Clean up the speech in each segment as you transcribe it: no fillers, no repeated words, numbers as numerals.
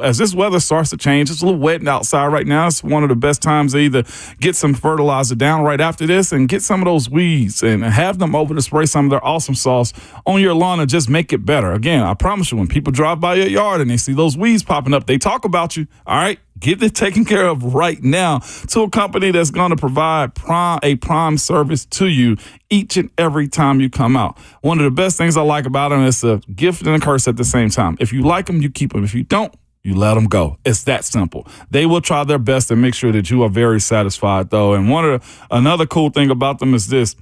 As this weather starts to change, it's a little wet outside right now. It's one of the best times to either get some fertilizer down right after this and get some of those weeds and have them over to spray some of their awesome sauce on your lawn and just make it better. Again, I promise you, when people drive by your yard and they see those weeds popping up, they talk about you. All right, get it taken care of right now to a company that's going to provide a prime service to you each and every time you come out. One of the best things I like about them is a gift and a curse at the same time. If you like them, you keep them. If you don't, you let them go. It's that simple. They will try their best to make sure that you are very satisfied, though. And another cool thing about them is this.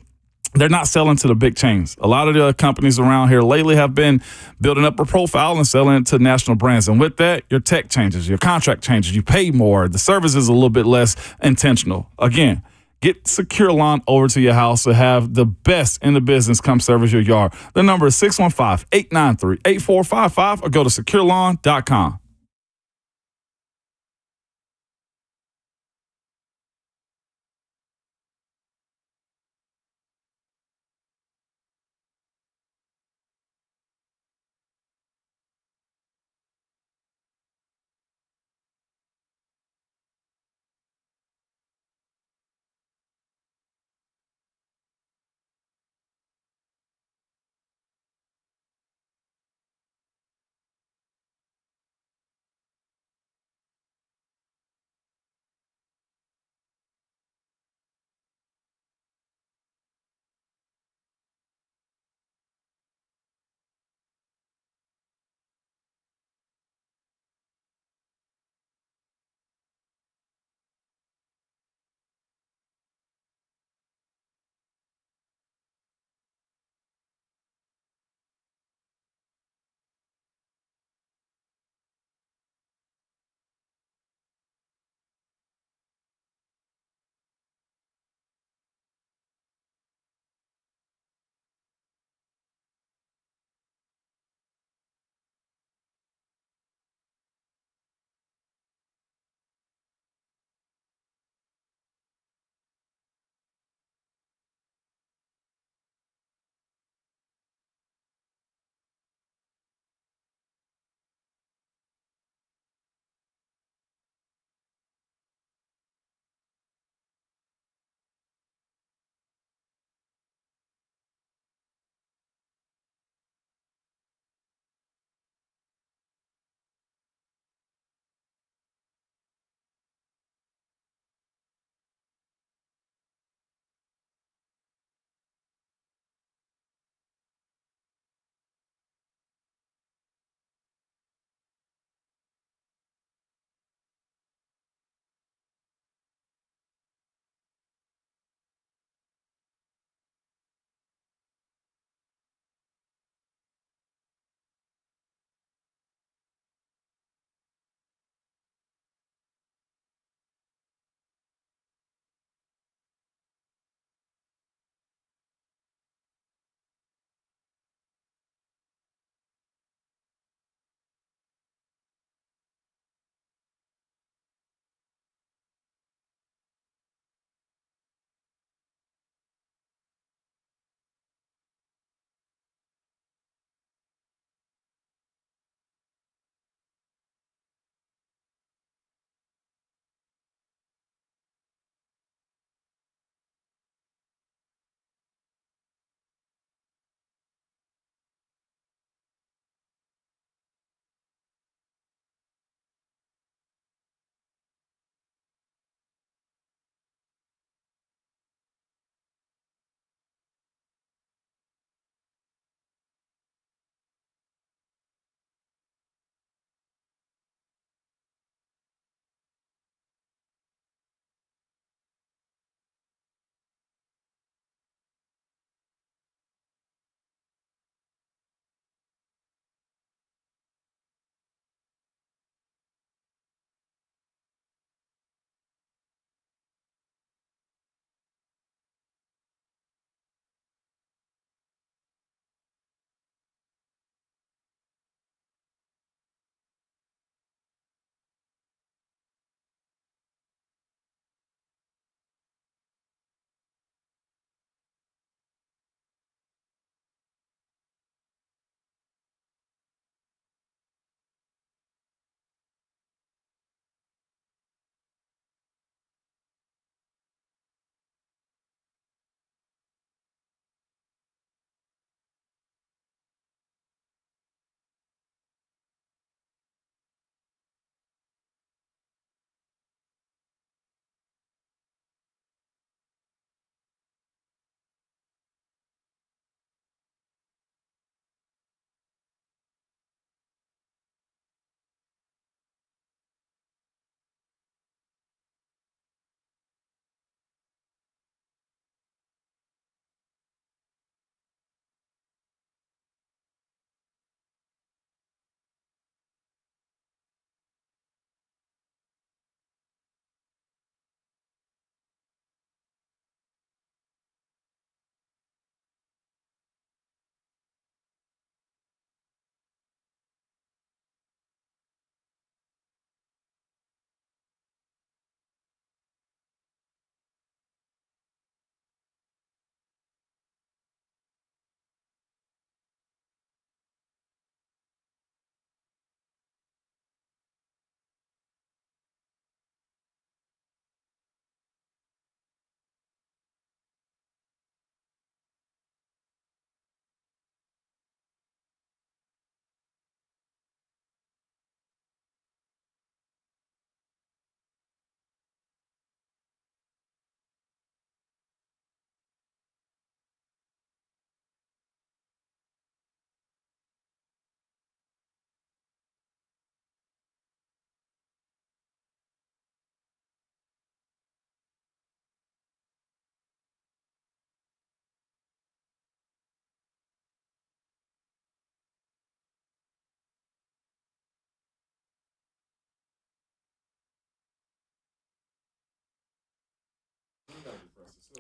They're not selling to the big chains. A lot of the companies around here lately have been building up a profile and selling to national brands. And with that, your tech changes, your contract changes, you pay more. The service is a little bit less intentional. Again, get Secure Lawn over to your house to have the best in the business come service your yard. The number is 615-893-8455 or go to securelawn.com.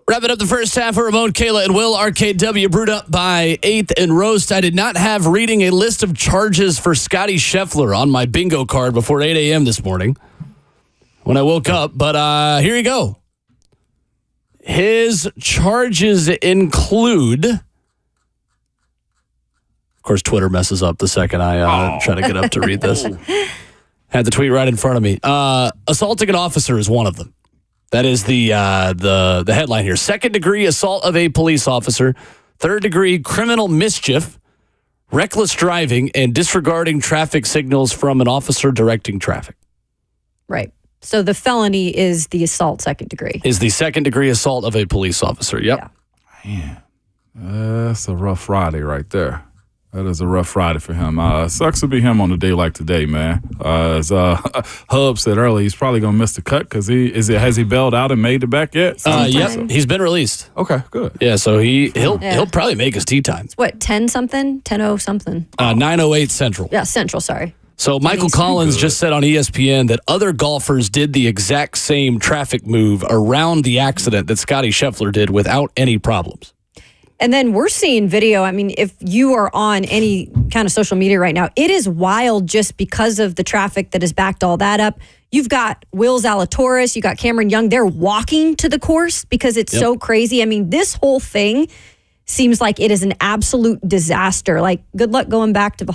Wrapping up the first half of Ramon, Kayla, and Will. RKW brewed up by 8th and Roast. I did not have reading a list of charges for Scotty Scheffler on my bingo card before 8 a.m. this morning when I woke up, but here you go. His charges include... Of course, Twitter messes up the second I try to get up to read this. Had the tweet right in front of me. Assaulting an officer is one of them. That is the headline here. 2nd-degree assault of a police officer, 3rd-degree criminal mischief, reckless driving, and disregarding traffic signals from an officer directing traffic. Right. So the felony is the assault 2nd degree. Is the 2nd-degree assault of a police officer. Yep. Yeah. Man, that's a rough Friday right there. That is a rough Friday for him. Sucks to be him on a day like today, man. As Hubbs said earlier, he's probably gonna miss the cut because has he bailed out and made it back yet? Yep, he's been released. Okay, good. Yeah, so he'll probably make his tee time. It's what, 10 something? 10:00 something? 9:08 Central. Yeah, Central. Sorry. So Michael Collins just said on ESPN that other golfers did the exact same traffic move around the accident that Scotty Scheffler did without any problems. And then we're seeing video. I mean, if you are on any kind of social media right now, it is wild just because of the traffic that has backed all that up. You've got Will Zalatoris, you got Cameron Young. They're walking to the course because it's so crazy. I mean, this whole thing seems like it is an absolute disaster. Like, good luck going back to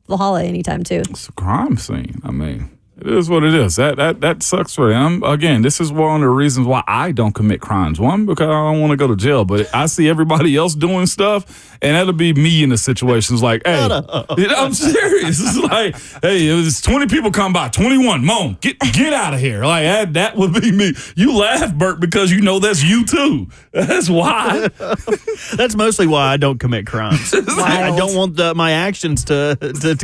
Valhalla anytime, too. It's a crime scene. I mean, it is what it is. That sucks for them. Again, this is one of the reasons why I don't commit crimes. One, because I don't want to go to jail, but I see everybody else doing stuff, and that'll be me in the situations like, hey, I'm serious. It's like, hey, it was 20 people come by, 21, Moan, get out of here. Like, that would be me. You laugh, Bert, because you know that's you too. That's why. That's mostly why I don't commit crimes. I don't want my actions to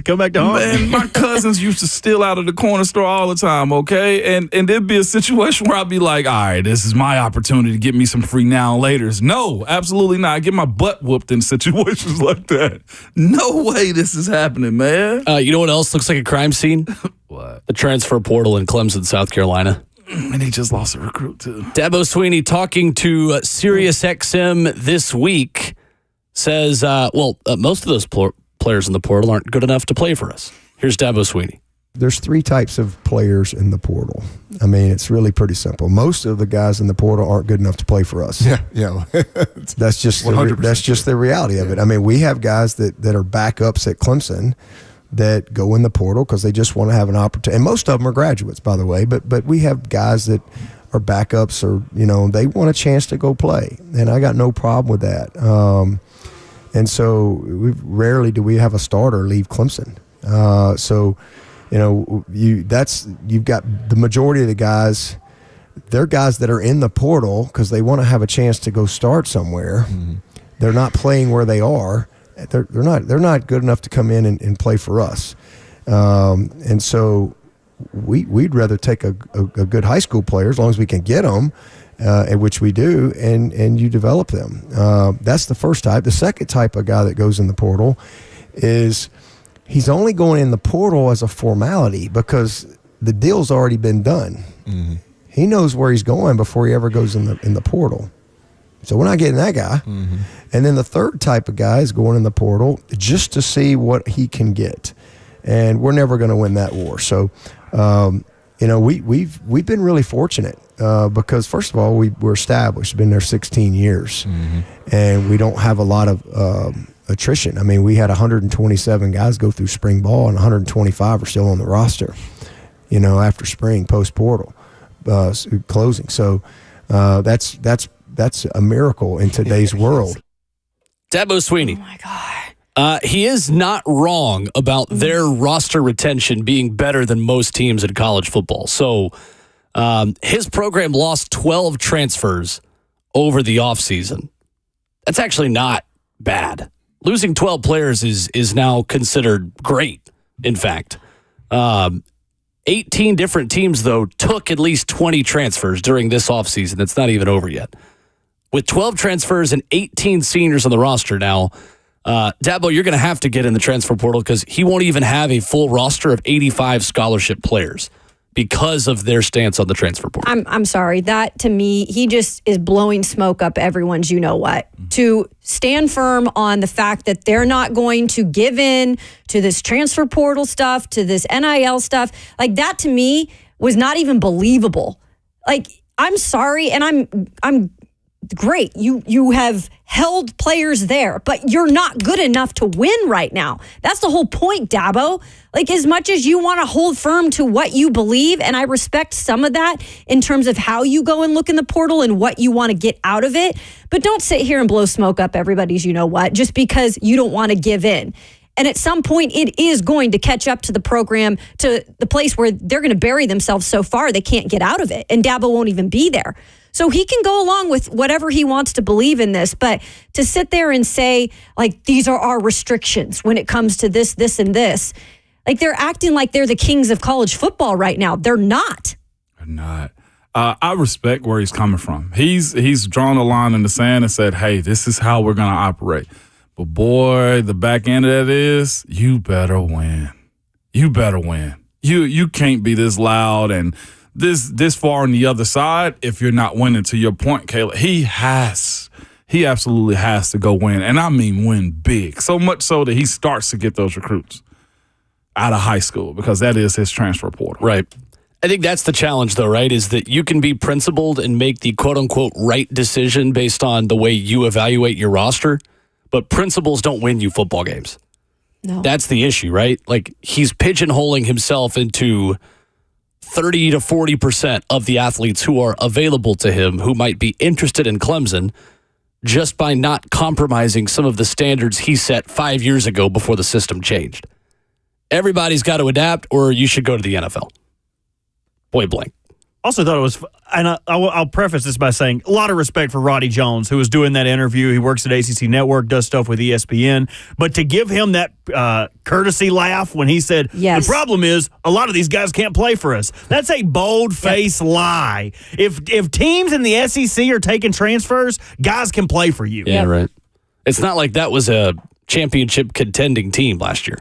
come back to harm. Man, my cousins used to steal out of the corner store all the time, okay? And there'd be a situation where I'd be like, all right, this is my opportunity to get me some free now and laters. No, absolutely not. I get my butt whooped in situations like that. No way this is happening, man. You know what else looks like a crime scene? What? The transfer portal in Clemson, South Carolina. And he just lost a recruit, too. Dabo Sweeney talking to SiriusXM this week says, most of those players in the portal aren't good enough to play for us. Here's Dabo Sweeney. There's 3 types of players in the portal. I mean, it's really pretty simple. Most of the guys in the portal aren't good enough to play for us. Yeah. That's just the reality of it. I mean, we have guys that are backups at Clemson that go in the portal because they just want to have an opportunity. And most of them are graduates, by the way. But we have guys that are backups, or they want a chance to go play, and I got no problem with that. And so rarely do we have a starter leave Clemson. You've got the majority of the guys, they're guys that are in the portal because they want to have a chance to go start somewhere. Mm-hmm. They're not playing where they are. They're not good enough to come in and play for us. And so we'd rather take a good high school player as long as we can get them, which we do, and you develop them. That's the first type. The second type of guy that goes in the portal is he's only going in the portal as a formality because the deal's already been done. Mm-hmm. He knows where he's going before he ever goes in the portal. So we're not getting that guy. Mm-hmm. And then the third type of guy is going in the portal just to see what he can get. And we're never going to win that war. So, we've been really fortunate because, first of all, we're established, been there 16 years. Mm-hmm. And we don't have a lot of attrition. I mean, we had 127 guys go through spring ball, and 125 are still on the roster, after spring, post-portal closing. So that's a miracle in today's world. Dabo Sweeney. Oh, my God. He is not wrong about their roster retention being better than most teams in college football. So his program lost 12 transfers over the offseason. That's actually not bad. Losing 12 players is now considered great, in fact. 18 different teams, though, took at least 20 transfers during this offseason. That's not even over yet. With 12 transfers and 18 seniors on the roster now, Dabo, you're going to have to get in the transfer portal because he won't even have a full roster of 85 scholarship players. because of their stance on the transfer portal. I'm sorry. That, to me, he just is blowing smoke up everyone's you-know-what. To stand firm on the fact that they're not going to give in to this transfer portal stuff, to this NIL stuff, like that to me was not even believable. Like, I'm sorry, and I'm great. You have held players there, but you're not good enough to win right now. That's the whole point, Dabo. Like, as much as you want to hold firm to what you believe, and I respect some of that in terms of how you go and look in the portal and what you want to get out of it, but don't sit here and blow smoke up everybody's you-know-what just because you don't want to give in. And at some point, it is going to catch up to the program, to the place where they're going to bury themselves so far they can't get out of it, and Dabo won't even be there. So he can go along with whatever he wants to believe in this, but to sit there and say, like, these are our restrictions when it comes to this, this, and this, like they're acting like they're the kings of college football right now. They're not. They're not. I respect where he's coming from. He's drawn a line in the sand and said, hey, this is how we're going to operate. But, boy, the back end of that is you better win. You better win. You can't be this loud and this far on the other side if you're not winning. To your point, Kayla, he absolutely has to go win, and I mean win big, so much so that he starts to get those recruits out of high school, because that is his transfer portal. Right. I think that's the challenge, though, right, is that you can be principled and make the quote-unquote right decision based on the way you evaluate your roster, but principles don't win you football games. No. That's the issue, right? Like, he's pigeonholing himself into 30 to 40% of the athletes who are available to him who might be interested in Clemson just by not compromising some of the standards he set 5 years ago before the system changed. Everybody's got to adapt, or you should go to the NFL. Point blank. Also thought it was, and I'll preface this by saying, a lot of respect for Roddy Jones, who was doing that interview. He works at ACC Network, does stuff with ESPN. But to give him that courtesy laugh when he said, yes, the problem is a lot of these guys can't play for us. That's a bold-faced lie. If teams in the SEC are taking transfers, guys can play for you. Yeah, right. It's not like that was a championship contending team last year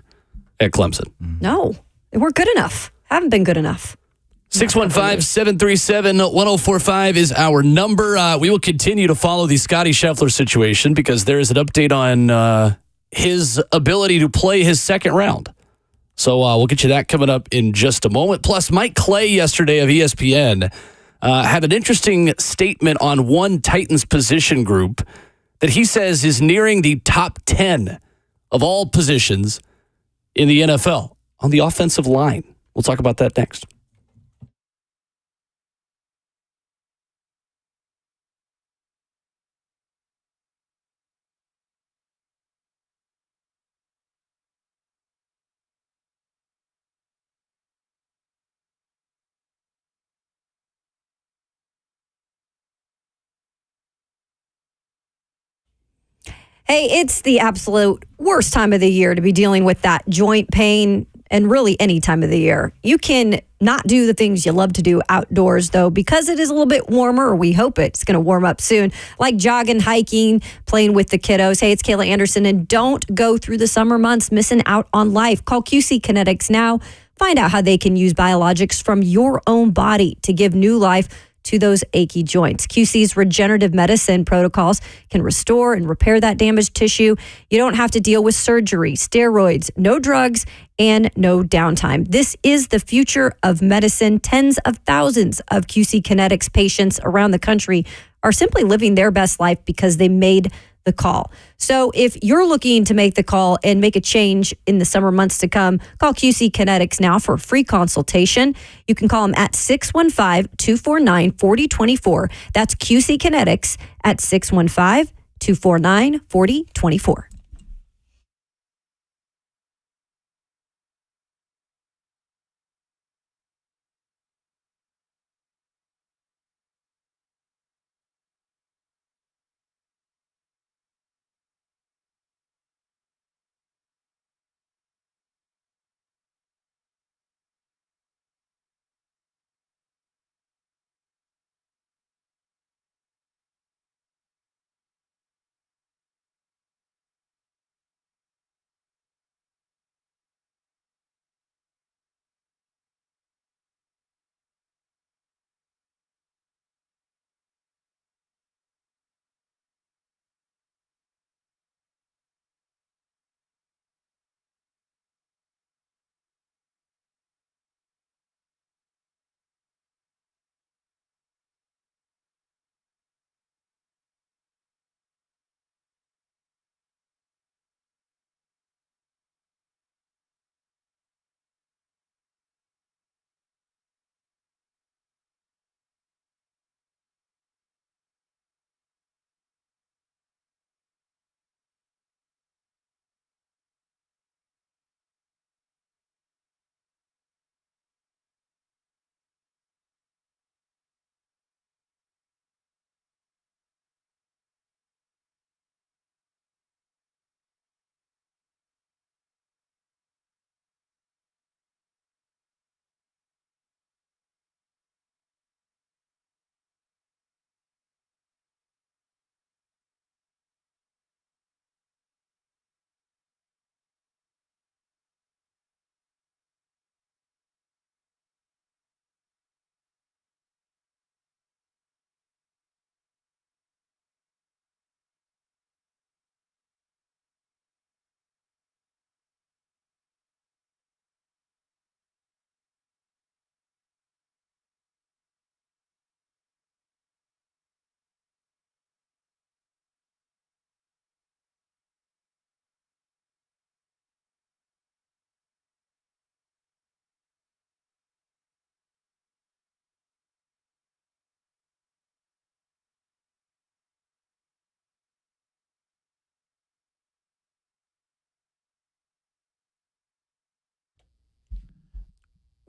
at Clemson. No, they weren't good enough. Haven't been good enough. 615-737-1045 is our number. We will continue to follow the Scotty Scheffler situation because there is an update on his ability to play his second round. So we'll get you that coming up in just a moment. Plus, Mike Clay yesterday of ESPN had an interesting statement on one Titans position group that he says is nearing the top 10 of all positions in the NFL on the offensive line. We'll talk about that next. Hey, it's the absolute worst time of the year to be dealing with that joint pain, and really any time of the year. You can not do the things you love to do outdoors, though, because it is a little bit warmer, or we hope it's going to warm up soon, like jogging, hiking, playing with the kiddos. Hey, it's Kayla Anderson, and don't go through the summer months missing out on life. Call QC Kinetics now. Find out how they can use biologics from your own body to give new life to those achy joints. QC's regenerative medicine protocols can restore and repair that damaged tissue. You don't have to deal with surgery, steroids, no drugs, and no downtime. This is the future of medicine. Tens of thousands of QC Kinetics patients around the country are simply living their best life because they made the call. So if you're looking to make the call and make a change in the summer months to come, call QC Kinetics now for a free consultation. You can call them at 615-249-4024. That's QC Kinetics at 615-249-4024.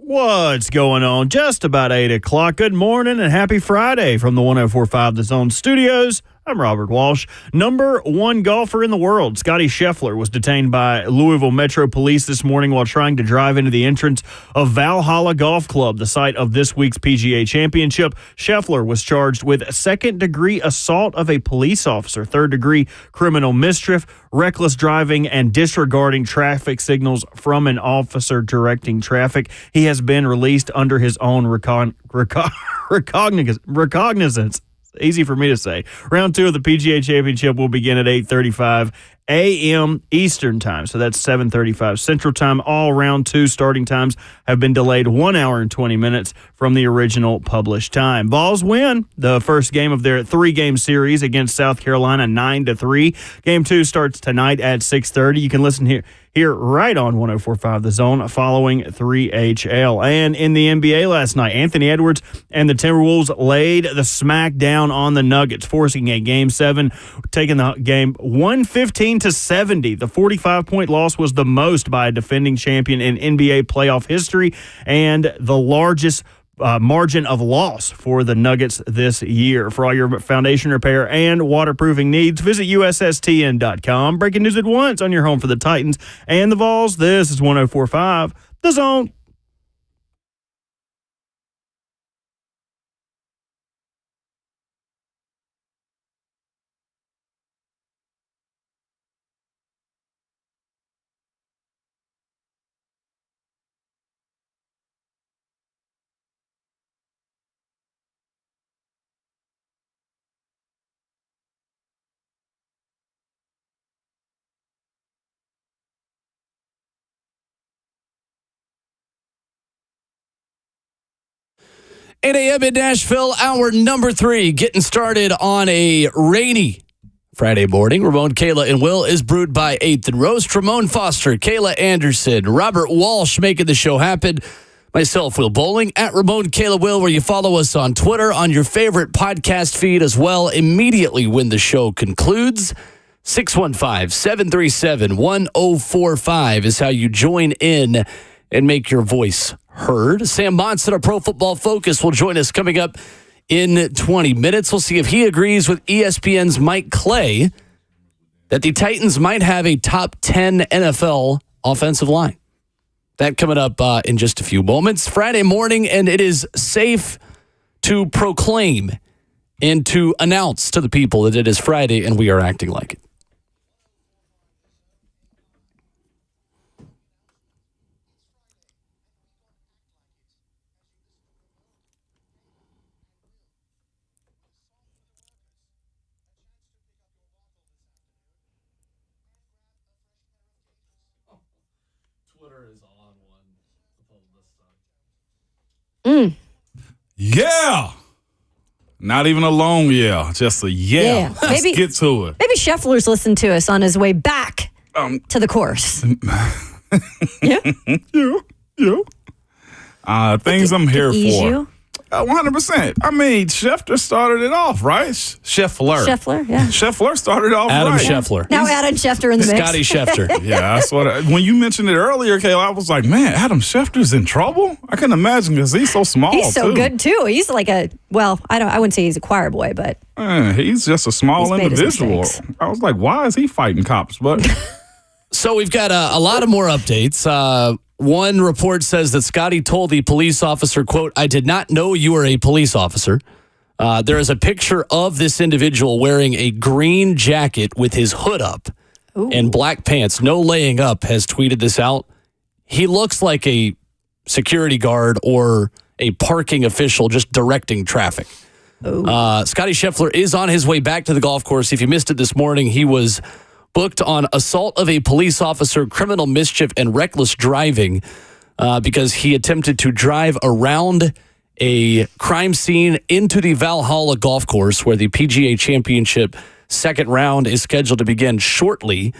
What's going on? Just about 8 o'clock. Good morning and happy Friday from the 104.5 The Zone Studios. I'm Robert Walsh. Number one golfer in the world, Scotty Scheffler, was detained by Louisville Metro Police this morning while trying to drive into the entrance of Valhalla Golf Club, the site of this week's PGA Championship. Scheffler was charged with second-degree assault of a police officer, third-degree criminal mischief, reckless driving, and disregarding traffic signals from an officer directing traffic. He has been released under his own recognizance. Easy for me to say. Round 2 of the PGA Championship will begin at 8:35 a.m. Eastern Time. So that's 7:35 Central Time. All round 2 starting times have been delayed 1 hour and 20 minutes from the original published time. Vols win the first game of their 3-game series against South Carolina 9-3. Game 2 starts tonight at 6:30. You can listen here right on 104.5 The Zone following 3HL. And in the NBA last night, Anthony Edwards and the Timberwolves laid the smack down on the Nuggets, forcing a Game 7, taking the game 115-70. The 45-point loss was the most by a defending champion in NBA playoff history and the largest margin of loss for the Nuggets this year. For all your foundation repair and waterproofing needs, visit USSTN.com. Breaking news at once on your home for the Titans and the Vols. This is 104.5 The Zone. Eight a.m. in Nashville, hour number 3, getting started on a rainy Friday morning. Ramon, Kayla, and Will is brewed by 8th and Roast. Ramon Foster, Kayla Anderson, Robert Walsh making the show happen. Myself, Will Bowling, at Ramon, Kayla, Will, where you follow us on Twitter, on your favorite podcast feed as well, immediately when the show concludes. 615-737-1045 is how you join in and make your voice heard. Sam Monson of Pro Football Focus will join us coming up in 20 minutes. We'll see if he agrees with ESPN's Mike Clay that the Titans might have a top 10 NFL offensive line. That coming up in just a few moments. Friday morning, and it is safe to proclaim and to announce to the people that it is Friday and we are acting like it. Yeah. Not even a long yeah, just a yeah. Let's get to it. Maybe Scheffler's listened to us on his way back to the course. Yeah. Things I'm here ease for. you. 100%. I mean, Schefter started it off, right? Scheffler. Yeah. Scheffler started off Adam right. Scheffler. Now Adam Schefter in the mix. Scotty Schefter. Yeah, that's what. When you mentioned it earlier, Kayla, I was like, man, Adam Schefter's in trouble. I can imagine because he's so small. He's so good too. He's like I wouldn't say he's a choir boy, but he's just a small he's made his individual. mistakes. I was like, why is he fighting cops? But So we've got a lot of more updates. One report says that Scotty told the police officer, quote, "I did not know you were a police officer." There is a picture of this individual wearing a green jacket with his hood up and black pants. No laying up has tweeted this out. He looks like a security guard or a parking official just directing traffic. Scotty Scheffler is on his way back to the golf course. If you missed it this morning, he was booked on assault of a police officer, criminal mischief, and reckless driving because he attempted to drive around a crime scene into the Valhalla golf course where the PGA Championship second round is scheduled to begin shortly.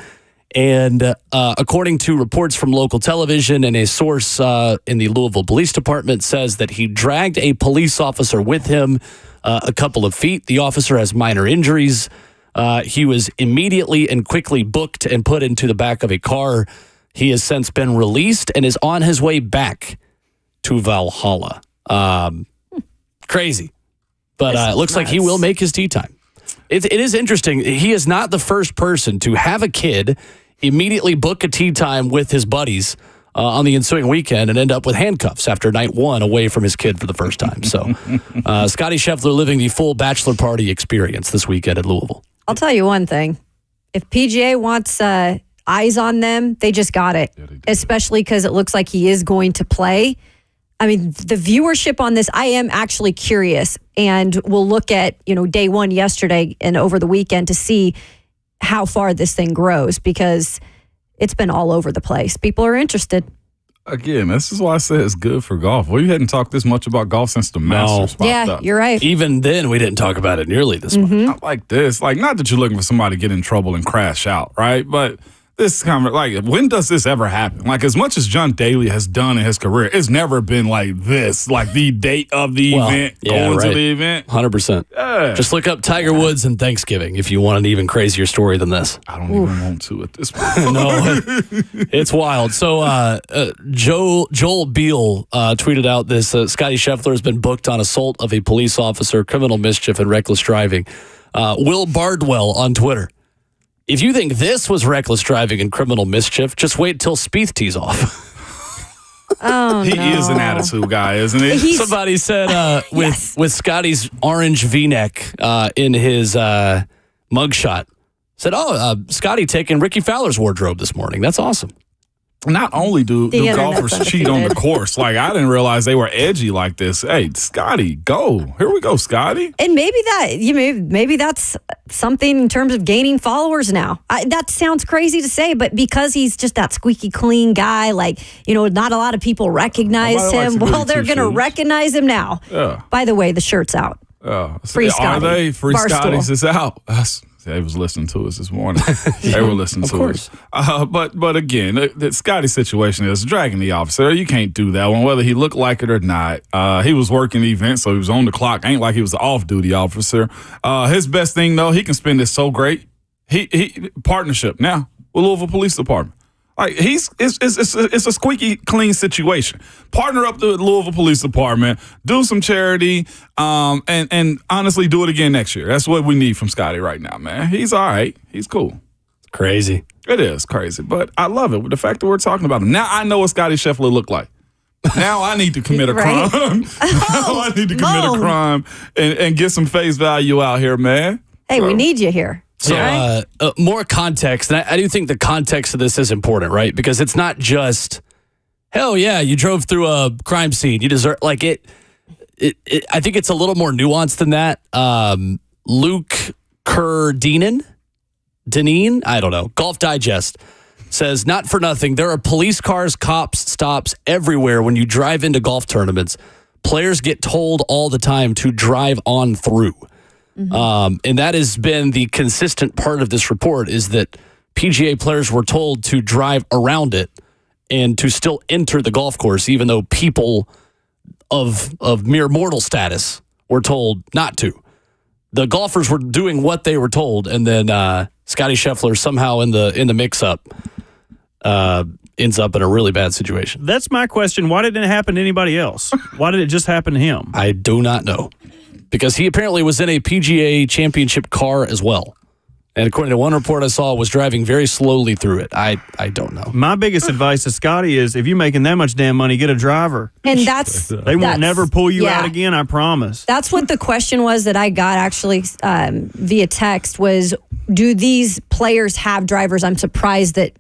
And according to reports from local television and a source in the Louisville Police Department says that he dragged a police officer with him a couple of feet. The officer has minor injuries. He was immediately and quickly booked and put into the back of a car. He has since been released and is on his way back to Valhalla. Crazy. But it looks like he will make his tee time. It is interesting. He is not the first person to have a kid, immediately book a tee time with his buddies on the ensuing weekend and end up with handcuffs after night one away from his kid for the first time. So Scottie Scheffler living the full bachelor party experience this weekend at Louisville. I'll tell you one thing. If PGA wants eyes on them, they just got it, especially because it looks like he is going to play. I mean, the viewership on this, I am actually curious, and we'll look at, day one yesterday and over the weekend to see how far this thing grows, because it's been all over the place. People are interested. Again, this is why I say it's good for golf. We hadn't talked this much about golf since the Masters popped up. You're right. Even then, we didn't talk about it nearly this much. Not like this. Like, not that you're looking for somebody to get in trouble and crash out, right? But this kind of, like, when does this ever happen? Like, as much as John Daly has done in his career, it's never been like this, like the date of the event, going to the event. 100%. Yeah. Just look up Tiger Woods and Thanksgiving if you want an even crazier story than this. I don't even want to at this point. No, it's wild. So Joel Beal tweeted out this. Scottie Scheffler has been booked on assault of a police officer, criminal mischief, and reckless driving. Will Bardwell on Twitter. If you think this was reckless driving and criminal mischief, just wait till Spieth tees off. Oh, He is an attitude guy, isn't he? Somebody said with Scotty's orange V-neck in his mugshot, said, Scotty taking Ricky Fowler's wardrobe this morning. That's awesome. Not only do golfers cheat on the course, like, I didn't realize they were edgy like this. Hey, Scotty, go. Here we go, Scotty. And maybe that's something in terms of gaining followers now. That sounds crazy to say, but because he's just that squeaky clean guy, like, not a lot of people recognize him. Well, they're going to recognize him now. Yeah. By the way, the shirt's out. Free Scotty. Are they? Free Barstool. Scotties is out. They was listening to us this morning. They were listening to us. But again, the Scotty situation is dragging the officer. You can't do that one, whether he looked like it or not. He was working the event, so he was on the clock. Ain't like he was an off-duty officer. His best thing, though, he can spend this so great. He partnership now with Louisville Police Department. Like, it's a squeaky clean situation. Partner up the Louisville Police Department, do some charity, and honestly do it again next year. That's what we need from Scotty right now, man. He's all right. He's cool. Crazy. It is crazy, but I love it. The fact that we're talking about him. Now I know what Scotty Scheffler looked like. Now I need to commit a crime. Now I need to commit a crime and get some face value out here, man. Hey, we need you here. So more context, and I do think the context of this is important, right? Because it's not just, hell yeah, you drove through a crime scene. You deserve, like, it I think it's a little more nuanced than that. Luke Deneen, I don't know, Golf Digest says, not for nothing, there are police cars, cops, stops everywhere when you drive into golf tournaments. Players get told all the time to drive on through. And that has been the consistent part of this report, is that PGA players were told to drive around it and to still enter the golf course, even though people of mere mortal status were told not to. The golfers were doing what they were told, and then Scottie Scheffler somehow in the mix-up ends up in a really bad situation. That's my question. Why didn't it happen to anybody else? Why did it just happen to him? I do not know. Because he apparently was in a PGA championship car as well. And according to one report I saw, was driving very slowly through it. I don't know. My biggest advice to Scotty is, if you're making that much damn money, get a driver. And they won't never pull you out again, I promise. That's what the question was that I got actually via text was, do these players have drivers? I'm surprised that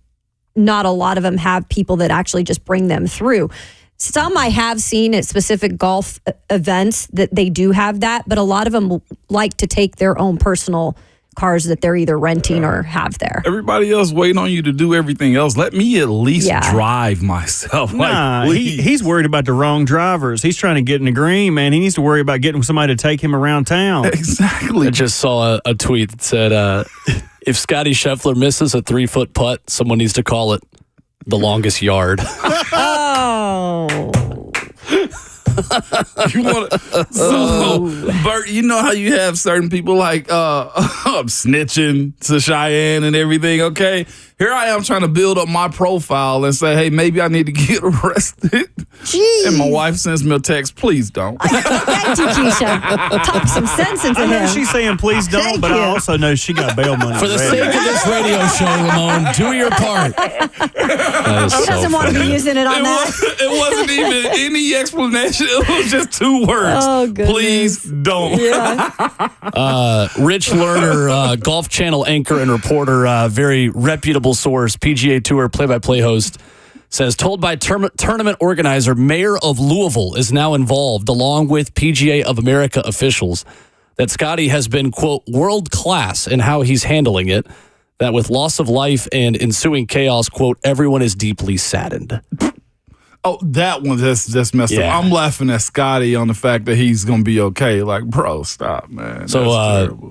not a lot of them have people that actually just bring them through. Some I have seen at specific golf events that they do have that, but a lot of them like to take their own personal cars that they're either renting or have there. Everybody else waiting on you to do everything else. Let me at least drive myself. Nah, he's worried about the wrong drivers. He's trying to get in the green, man. He needs to worry about getting somebody to take him around town. Exactly. I just saw a tweet that said, if Scottie Scheffler misses a 3-foot putt, someone needs to call it the longest yard. You want to? Bert, you know how you have certain people like snitching to Cheyenne and everything. Okay, Here I am trying to build up my profile and say, hey, maybe I need to get arrested. Jeez. And my wife sends me a text, please don't. Thank you, Keisha. Talk some sense into I know him. she's saying please don't, Thank but you. I also know she got bail money. For the ready. sake of this radio show, Ramon, do your part. He doesn't want to be using it on that. It wasn't even any explanation. It was just 2 words. Oh, goodness. Please don't. Yeah. Rich Lerner, Golf Channel anchor and reporter, very reputable source, PGA Tour play-by-play host, says, told by tournament organizer Mayor of Louisville is now involved, along with PGA of America officials, that Scotty has been, quote, world-class in how he's handling it, that with loss of life and ensuing chaos, quote, everyone is deeply saddened. Oh, that one just messed Yeah. up. I'm laughing at Scotty on the fact that he's going to be okay. Like, bro, stop, man. So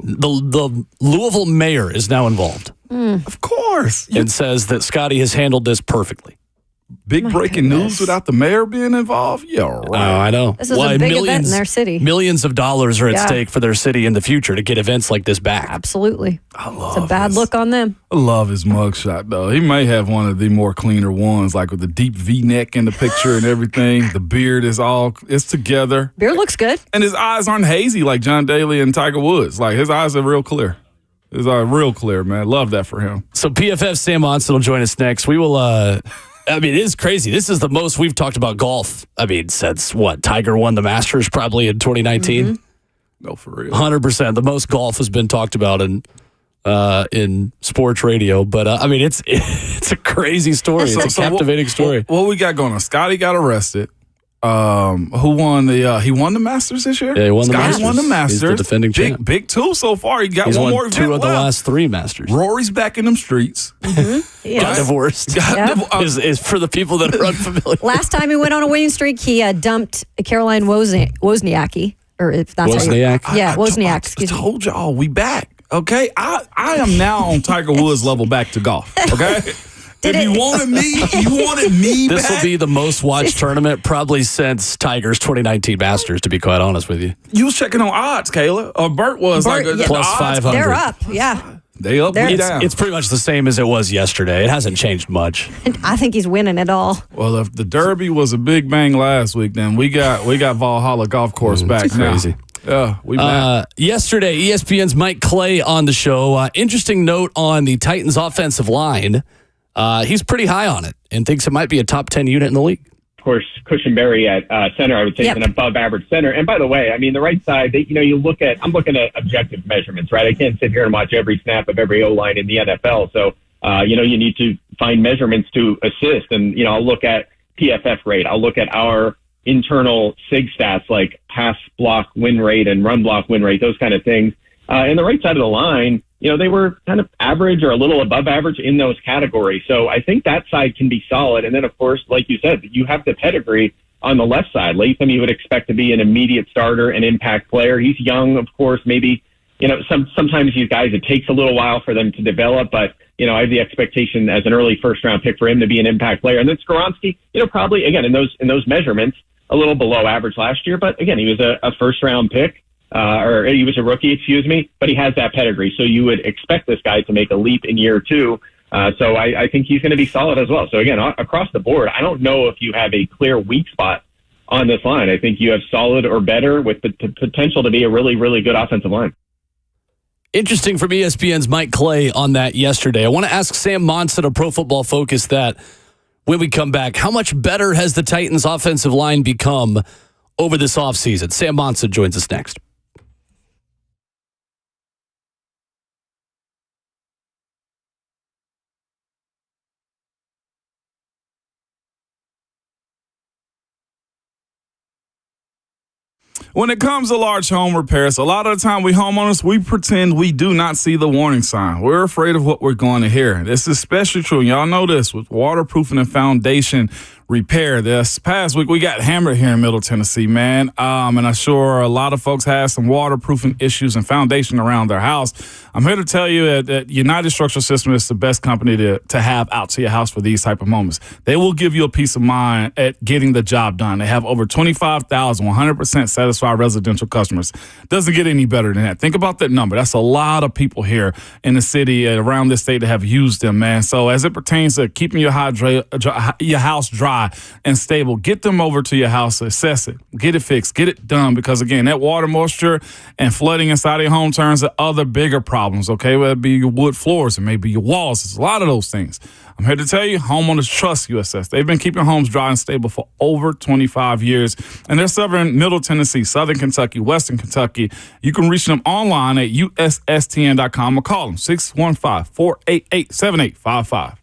the Louisville mayor is now involved Of course. and says that Scotty has handled this perfectly. Big breaking news without the mayor being involved? Yeah, right. Oh, I know. This is a big event in their city. Millions of dollars are at Yeah. stake for their city in the future to get events like this back. Absolutely. I love It's a bad this. look on them. I love his mugshot, though. He may have one of the more cleaner ones, like with the deep V-neck in the picture and everything. The beard it's together. Beer looks good. And his eyes aren't hazy like John Daly and Tiger Woods. Like, his eyes are real clear. His eyes are real clear, man. Love that for him. So PFF Sam Monson will join us next. We will I mean, it is crazy. This is the most we've talked about golf. I mean, since what? Tiger won the Masters probably in 2019. No, for real. 100%. The most golf has been talked about in sports radio. But I mean, it's a crazy story. It's a captivating story. What we got going on? Scotty got arrested. Who won he won the Masters this year? Yeah, he won the Scotty Masters. won the Masters. He's the defending champ. Big 2 so far. He got He's one won more 2 event of the left. last 3 Masters. Rory's back in them streets. Got Yes. divorced. Is for the people that are unfamiliar. Last time he went on a winning streak, he dumped Caroline Wozniacki, or if that's Wozniak? how you, yeah, Wozniak. I Excuse me. told y'all we back. Okay, I am now on Tiger Woods level back to golf. Okay, if you wanted me This will back. be the most watched tournament probably since Tiger's 2019 Masters, to be quite honest with you. You was checking on odds, Kayla. Or Bert was Bert, like yeah. Plus the odds, 500. They're up. Yeah, They up, we down. It's pretty much the same as it was yesterday. It hasn't changed much. I think he's winning it all. Well, if the Derby was a big bang last week, then we got Valhalla Golf Course back it's now. crazy. Yeah, we back. Yesterday, ESPN's Mike Clay on the show. Interesting note on the Titans' offensive line. He's pretty high on it and thinks it might be a top 10 unit in the league. Of course, Cushenberry at center, I would say, Yep. is an above-average center. And by the way, I mean, the right side, I'm looking at objective measurements, right? I can't sit here and watch every snap of every O-line in the NFL. So, you need to find measurements to assist. And, I'll look at PFF rate. I'll look at our internal SIG stats like pass block win rate and run block win rate, those kind of things. And the right side of the line, they were kind of average or a little above average in those categories. So I think that side can be solid. And then, of course, like you said, you have the pedigree on the left side. Latham, you would expect to be an immediate starter, an impact player. He's young, of course, maybe, sometimes these guys, it takes a little while for them to develop, but, I have the expectation as an early first-round pick for him to be an impact player. And then Skoronski, probably, again, in those measurements, a little below average last year. But, again, he was a first-round pick. Or he was a rookie, but he has that pedigree. So you would expect this guy to make a leap in year 2. So I think he's going to be solid as well. So again, across the board, I don't know if you have a clear weak spot on this line. I think you have solid or better with the potential to be a really, really good offensive line. Interesting from ESPN's Mike Clay on that yesterday. I want to ask Sam Monson of Pro Football Focus that when we come back, how much better has the Titans offensive line become over this offseason? Sam Monson joins us next. When it comes to large home repairs, a lot of the time we homeowners, we pretend we do not see the warning sign. We're afraid of what we're going to hear. This is especially true, and y'all know this, with waterproofing and foundation repair. This past week, we got hammered here in Middle Tennessee, man. And I'm sure a lot of folks have some waterproofing issues and foundation around their house. I'm here to tell you that United Structural System is the best company to have out to your house for these type of moments. They will give you a peace of mind at getting the job done. They have over 25,000 100% satisfied residential customers. Doesn't get any better than that. Think about that number. That's a lot of people here in the city around this state that have used them, man. So as it pertains to keeping your house dry and stable, get them over to your house, assess it, get it fixed, get it done. Because again, that water moisture and flooding inside of your home turns to other bigger problems, okay? Whether it be your wood floors, it may be your walls. It's a lot of those things. I'm here to tell you, homeowners trust USS. They've been keeping homes dry and stable for over 25 years, and they're serving Middle Tennessee, Southern Kentucky, Western Kentucky. You can reach them online at ussTN.com or call them 615-488-7855.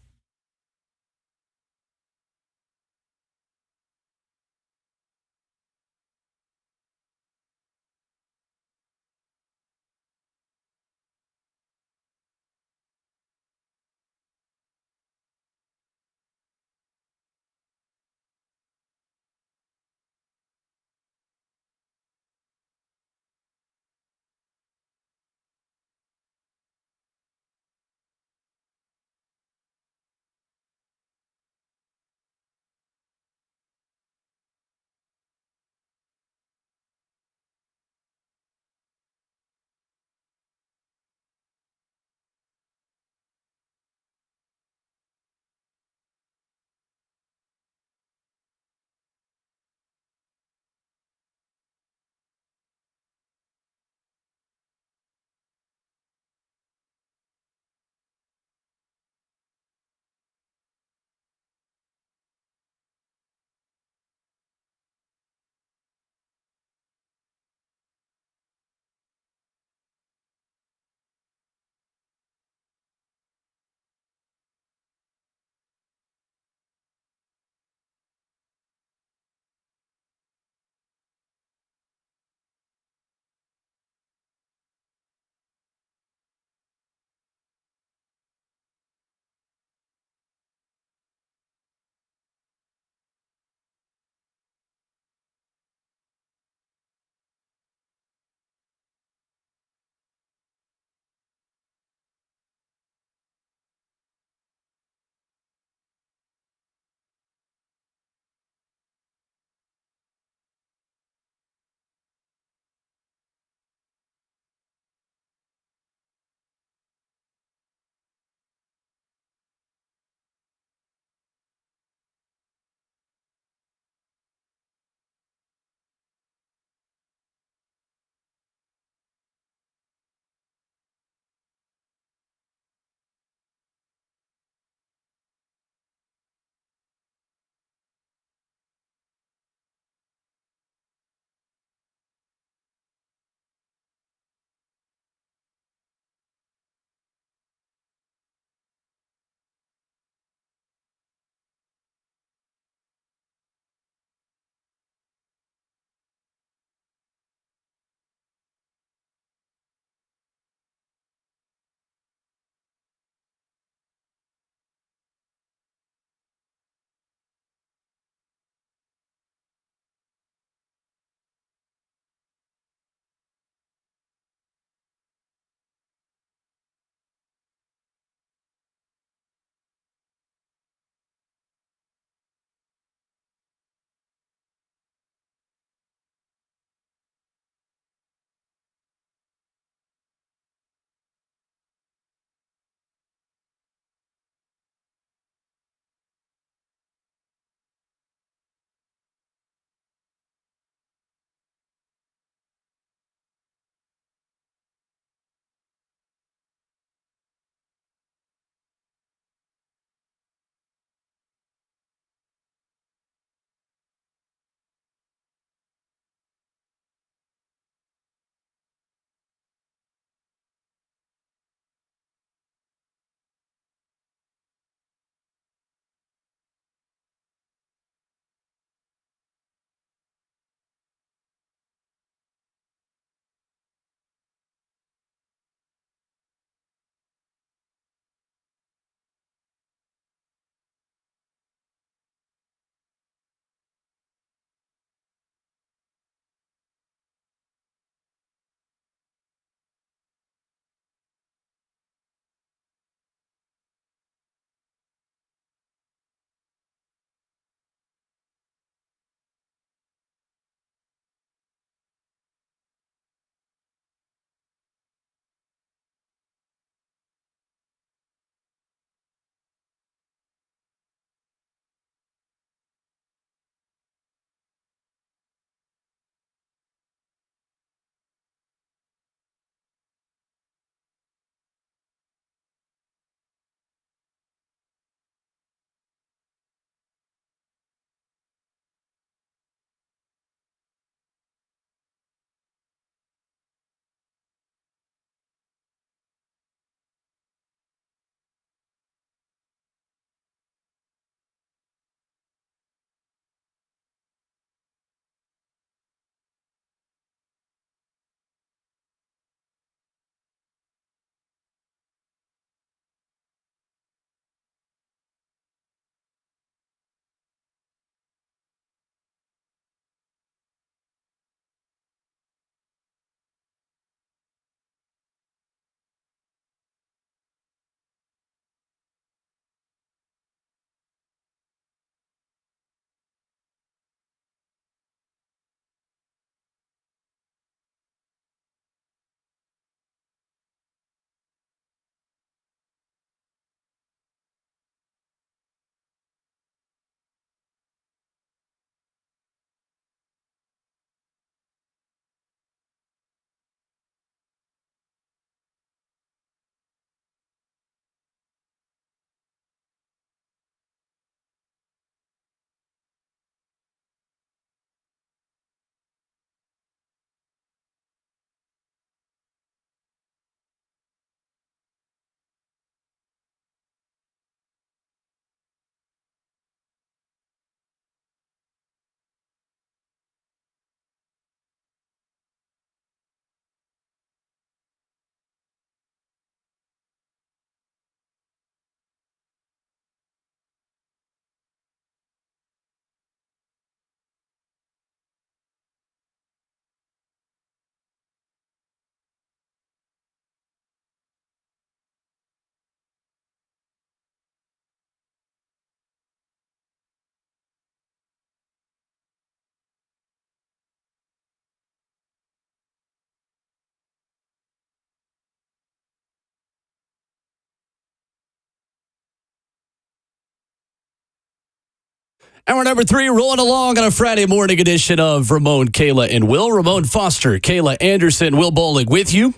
Hour number 3, rolling along on a Friday morning edition of Ramon, Kayla, and Will. Ramon Foster, Kayla Anderson, Will Bowling with you.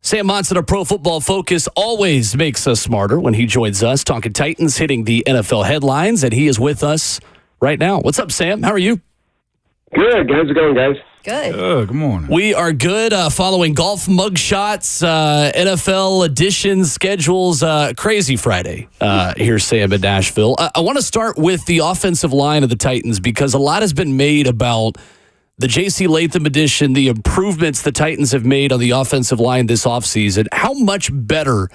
Sam Monson of Pro Football Focus always makes us smarter when he joins us, talking Titans, hitting the NFL headlines, and he is with us right now. What's up, Sam? How are you? Good. How's it going, guys? Good. Good morning. We are good. Following golf mugshots, NFL editions, schedules. Crazy Friday here, Sam, in Nashville. I want to start with the offensive line of the Titans because a lot has been made about the J.C. Latham edition, the improvements the Titans have made on the offensive line this offseason. How much better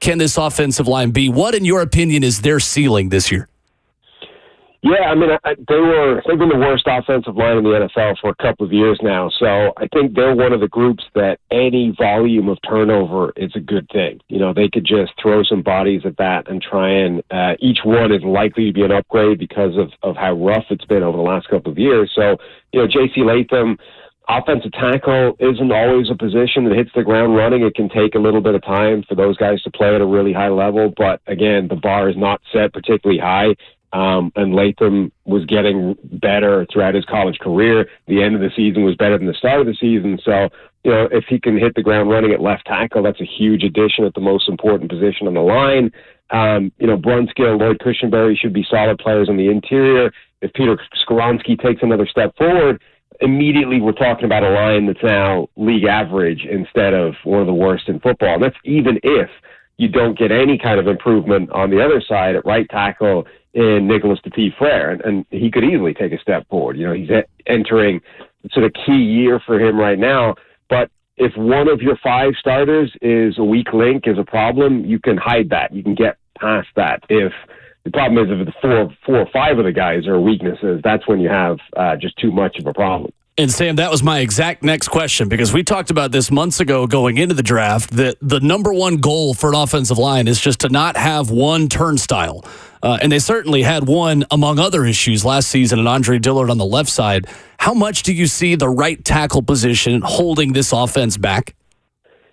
can this offensive line be? What, in your opinion, is their ceiling this year? Yeah, I mean, they've been the worst offensive line in the NFL for a couple of years now. So I think they're one of the groups that any volume of turnover is a good thing. You know, they could just throw some bodies at that and try and each one is likely to be an upgrade because of how rough it's been over the last couple of years. So, you know, J.C. Latham, offensive tackle isn't always a position that hits the ground running. It can take a little bit of time for those guys to play at a really high level. But again, the bar is not set particularly high. And Latham was getting better throughout his college career. The end of the season was better than the start of the season. So, you know, if he can hit the ground running at left tackle, that's a huge addition at the most important position on the line. You know, Brunskill, Lloyd Cushenberry should be solid players on the interior. If Peter Skoronski takes another step forward, immediately we're talking about a line that's now league average instead of one of the worst in football. And that's even if you don't get any kind of improvement on the other side at right tackle in Nicholas Petit-Frere, and he could easily take a step forward. You know, he's entering sort of key year for him right now. But if one of your 5 starters is a weak link, is a problem, you can hide that. You can get past that. If the problem is if the 4 or 5 of the guys are weaknesses, that's when you have just too much of a problem. And Sam, that was my exact next question because we talked about this months ago going into the draft that the number one goal for an offensive line is just to not have one turnstile. And they certainly had one among other issues last season and Andre Dillard on the left side. How much do you see the right tackle position holding this offense back?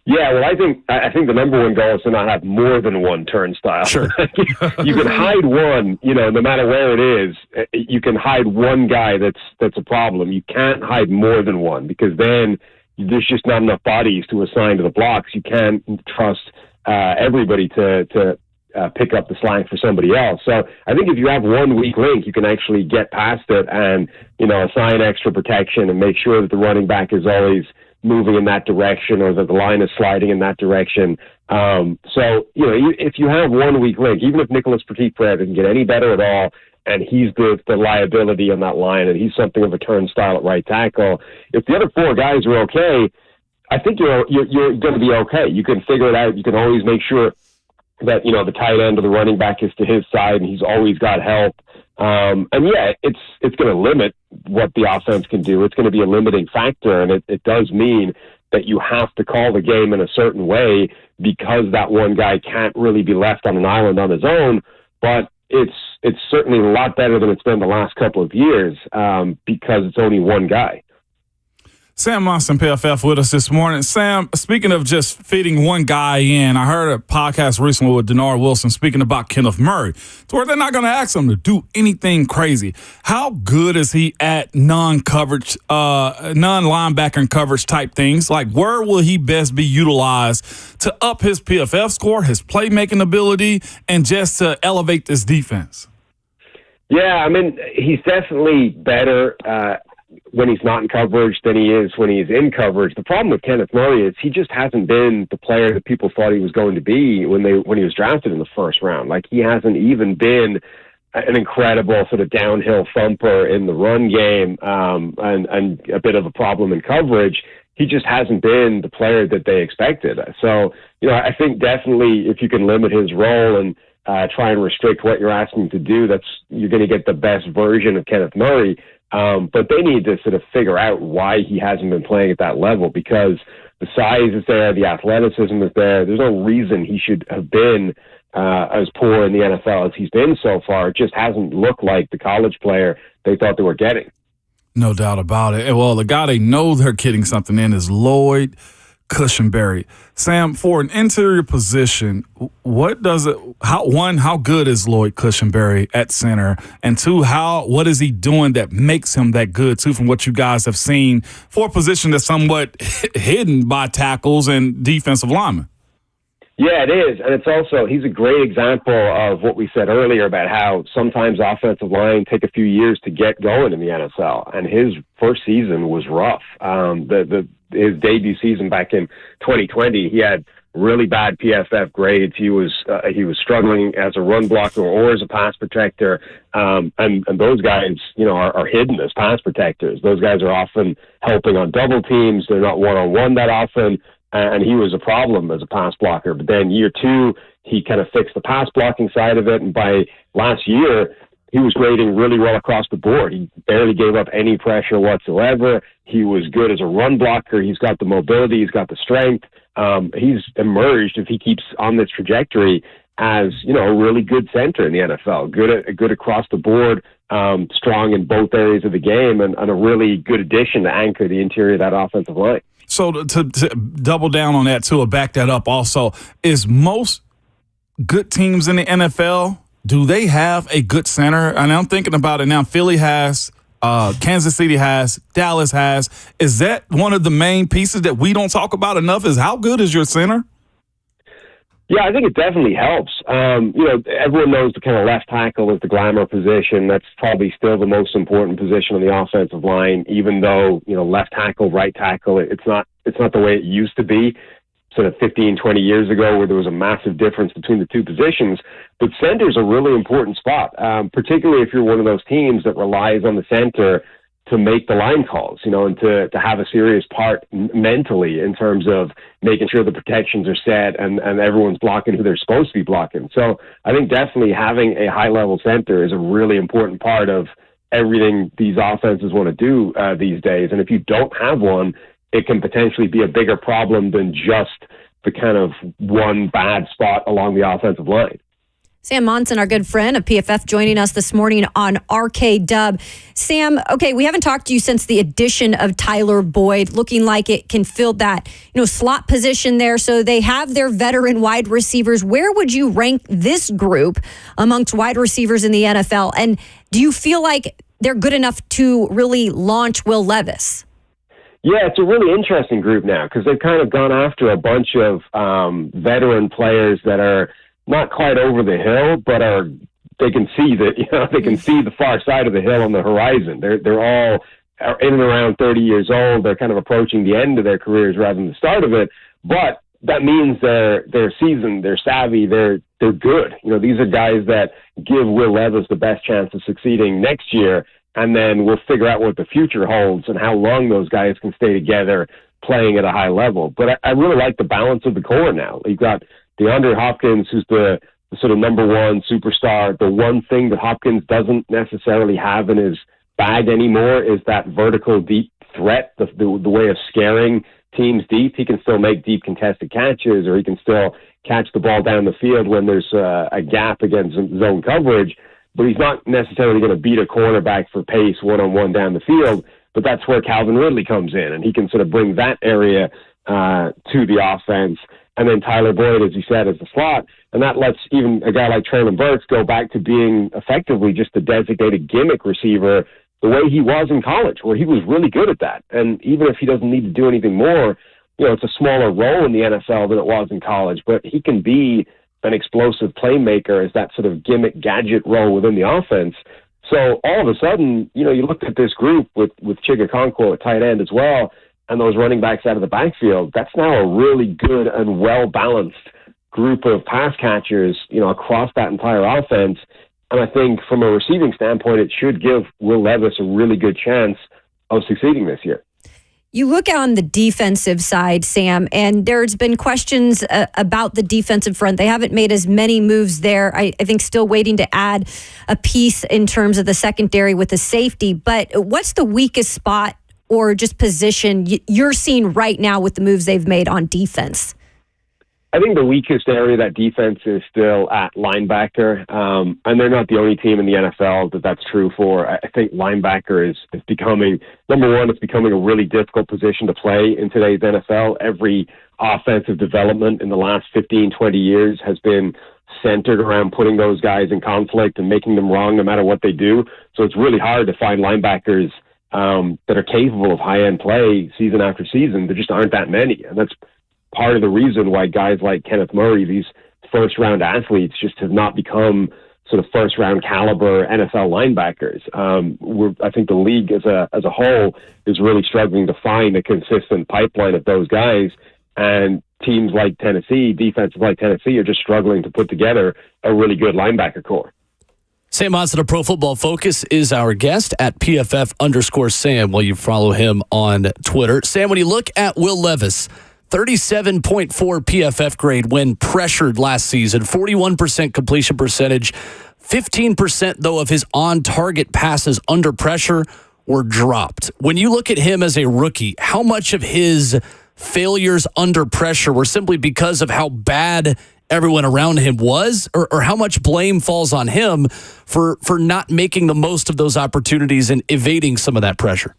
Yeah, well, I think the number one goal is to not have more than one turnstile. Sure. You can hide one, you know, no matter where it is. You can hide one guy that's a problem. You can't hide more than one because then there's just not enough bodies to assign to the blocks. You can't trust everybody to pick up the slack for somebody else. So I think if you have one weak link, you can actually get past it and, you know, assign extra protection and make sure that the running back is always moving in that direction or that the line is sliding in that direction. So, you know, if you have one weak link, even if Nicholas Petit-Frere doesn't get any better at all, and he's the liability on that line, and he's something of a turnstile at right tackle, if the other 4 guys are okay, I think you're going to be okay. You can figure it out. You can always make sure that, you know, the tight end or the running back is to his side, and he's always got help. And yeah, it's going to limit what the offense can do. It's going to be a limiting factor, and it does mean that you have to call the game in a certain way because that one guy can't really be left on an island on his own. But it's certainly a lot better than it's been the last couple of years because it's only one guy. Sam Monson, PFF, with us this morning. Sam, speaking of just fitting one guy in, I heard a podcast recently with Denard Wilson speaking about Kenneth Murray, to where they're not going to ask him to do anything crazy. How good is he at non-coverage, non-linebacker coverage type things? Like, where will he best be utilized to up his PFF score, his playmaking ability, and just to elevate this defense? Yeah, I mean, he's definitely better when he's not in coverage than he is when he's in coverage. The problem with Kenneth Murray is he just hasn't been the player that people thought he was going to be when he was drafted in the first round. Like, he hasn't even been an incredible sort of downhill thumper in the run game and a bit of a problem in coverage. He just hasn't been the player that they expected. So, you know, I think definitely if you can limit his role and try and restrict what you're asking him to do, you're going to get the best version of Kenneth Murray. But they need to sort of figure out why he hasn't been playing at that level, because the size is there, the athleticism is there. There's no reason he should have been as poor in the NFL as he's been so far. It just hasn't looked like the college player they thought they were getting. No doubt about it. Well, the guy they know they're getting something in is Lloyd Cushenberry. Sam, for an interior position, how good is Lloyd Cushenberry at center? And two, what is he doing that makes him that good, too, from what you guys have seen for a position that's somewhat hidden by tackles and defensive linemen? Yeah, it is. And it's also, he's a great example of what we said earlier about how sometimes offensive line take a few years to get going in the NFL. And his first season was rough. His debut season back in 2020, he had really bad PFF grades. He was struggling as a run blocker or as a pass protector. And those guys, are hidden as pass protectors. Those guys are often helping on double teams. They're not one-on-one that often. And he was a problem as a pass blocker. But then year two, he kind of fixed the pass blocking side of it. And by last year, he was grading really well across the board. He barely gave up any pressure whatsoever. He was good as a run blocker. He's got the mobility. He's got the strength. He's emerged, if he keeps on this trajectory, as, a really good center in the NFL. Good across the board, strong in both areas of the game, and a really good addition to anchor the interior of that offensive line. So to double down on that, too, or back that up also, is most good teams in the NFL, do they have a good center? And I'm thinking about it now. Philly has, Kansas City has, Dallas has. Is that one of the main pieces that we don't talk about enough, is how good is your center? Yeah, I think it definitely helps. Everyone knows the kind of left tackle is the glamour position. That's probably still the most important position on the offensive line, even though, left tackle, right tackle, it's not the way it used to be sort of 15, 20 years ago, where there was a massive difference between the two positions. But center's a really important spot, particularly if you're one of those teams that relies on the center to make the line calls, and to have a serious part mentally in terms of making sure the protections are set and everyone's blocking who they're supposed to be blocking. So I think definitely having a high-level center is a really important part of everything these offenses want to do these days. And if you don't have one, it can potentially be a bigger problem than just the kind of one bad spot along the offensive line. Sam Monson, our good friend of PFF, joining us this morning on RKW. Sam, okay, we haven't talked to you since the addition of Tyler Boyd, looking like it can fill that, slot position there. So they have their veteran wide receivers. Where would you rank this group amongst wide receivers in the NFL? And do you feel like they're good enough to really launch Will Levis? Yeah, it's a really interesting group now because they've kind of gone after a bunch of veteran players that are not quite over the hill, but they can see they can see the far side of the hill on the horizon. They're all in and around 30 years old. They're kind of approaching the end of their careers rather than the start of it. But that means they're seasoned, they're savvy, they're good. These are guys that give Will Levis the best chance of succeeding next year, and then we'll figure out what the future holds and how long those guys can stay together playing at a high level. But I really like the balance of the core now. You've got DeAndre Hopkins, who's the sort of number one superstar. The one thing that Hopkins doesn't necessarily have in his bag anymore is that vertical deep threat, the way of scaring teams deep. He can still make deep contested catches, or he can still catch the ball down the field when there's a gap against zone coverage, but he's not necessarily going to beat a cornerback for pace one-on-one down the field. But that's where Calvin Ridley comes in, and he can sort of bring that area to the offense. And then Tyler Boyd, as you said, is the slot. And that lets even a guy like Traylon Burks go back to being effectively just a designated gimmick receiver the way he was in college, where he was really good at that. And even if he doesn't need to do anything more, it's a smaller role in the NFL than it was in college, but he can be an explosive playmaker as that sort of gimmick gadget role within the offense. So all of a sudden, you looked at this group with Chigga Okonkwo at tight end as well, and those running backs out of the backfield. That's now a really good and well-balanced group of pass catchers, across that entire offense. And I think from a receiving standpoint, it should give Will Levis a really good chance of succeeding this year. You look on the defensive side, Sam, and there's been questions about the defensive front. They haven't made as many moves there. I think still waiting to add a piece in terms of the secondary with the safety. But what's the weakest spot or just position you're seeing right now with the moves they've made on defense? I think the weakest area of that defense is still at linebacker, and they're not the only team in the NFL that's true for. I think linebacker is becoming, number one, it's becoming a really difficult position to play in today's NFL. Every offensive development in the last 15, 20 years has been centered around putting those guys in conflict and making them wrong no matter what they do. So it's really hard to find linebackers that are capable of high-end play season after season. There just aren't that many, and that's part of the reason why guys like Kenneth Murray, these first-round athletes, just have not become sort of first-round caliber NFL linebackers. I think the league as a whole is really struggling to find a consistent pipeline of those guys, and teams like Tennessee, defenses like Tennessee, are just struggling to put together a really good linebacker core. Sam Monson of Pro Football Focus is our guest at PFF_Sam while you follow him on Twitter. Sam, when you look at Will Levis, 37.4 PFF grade when pressured last season, 41% completion percentage, 15% though of his on-target passes under pressure were dropped. When you look at him as a rookie, how much of his failures under pressure were simply because of how bad everyone around him was, or how much blame falls on him for not making the most of those opportunities and evading some of that pressure?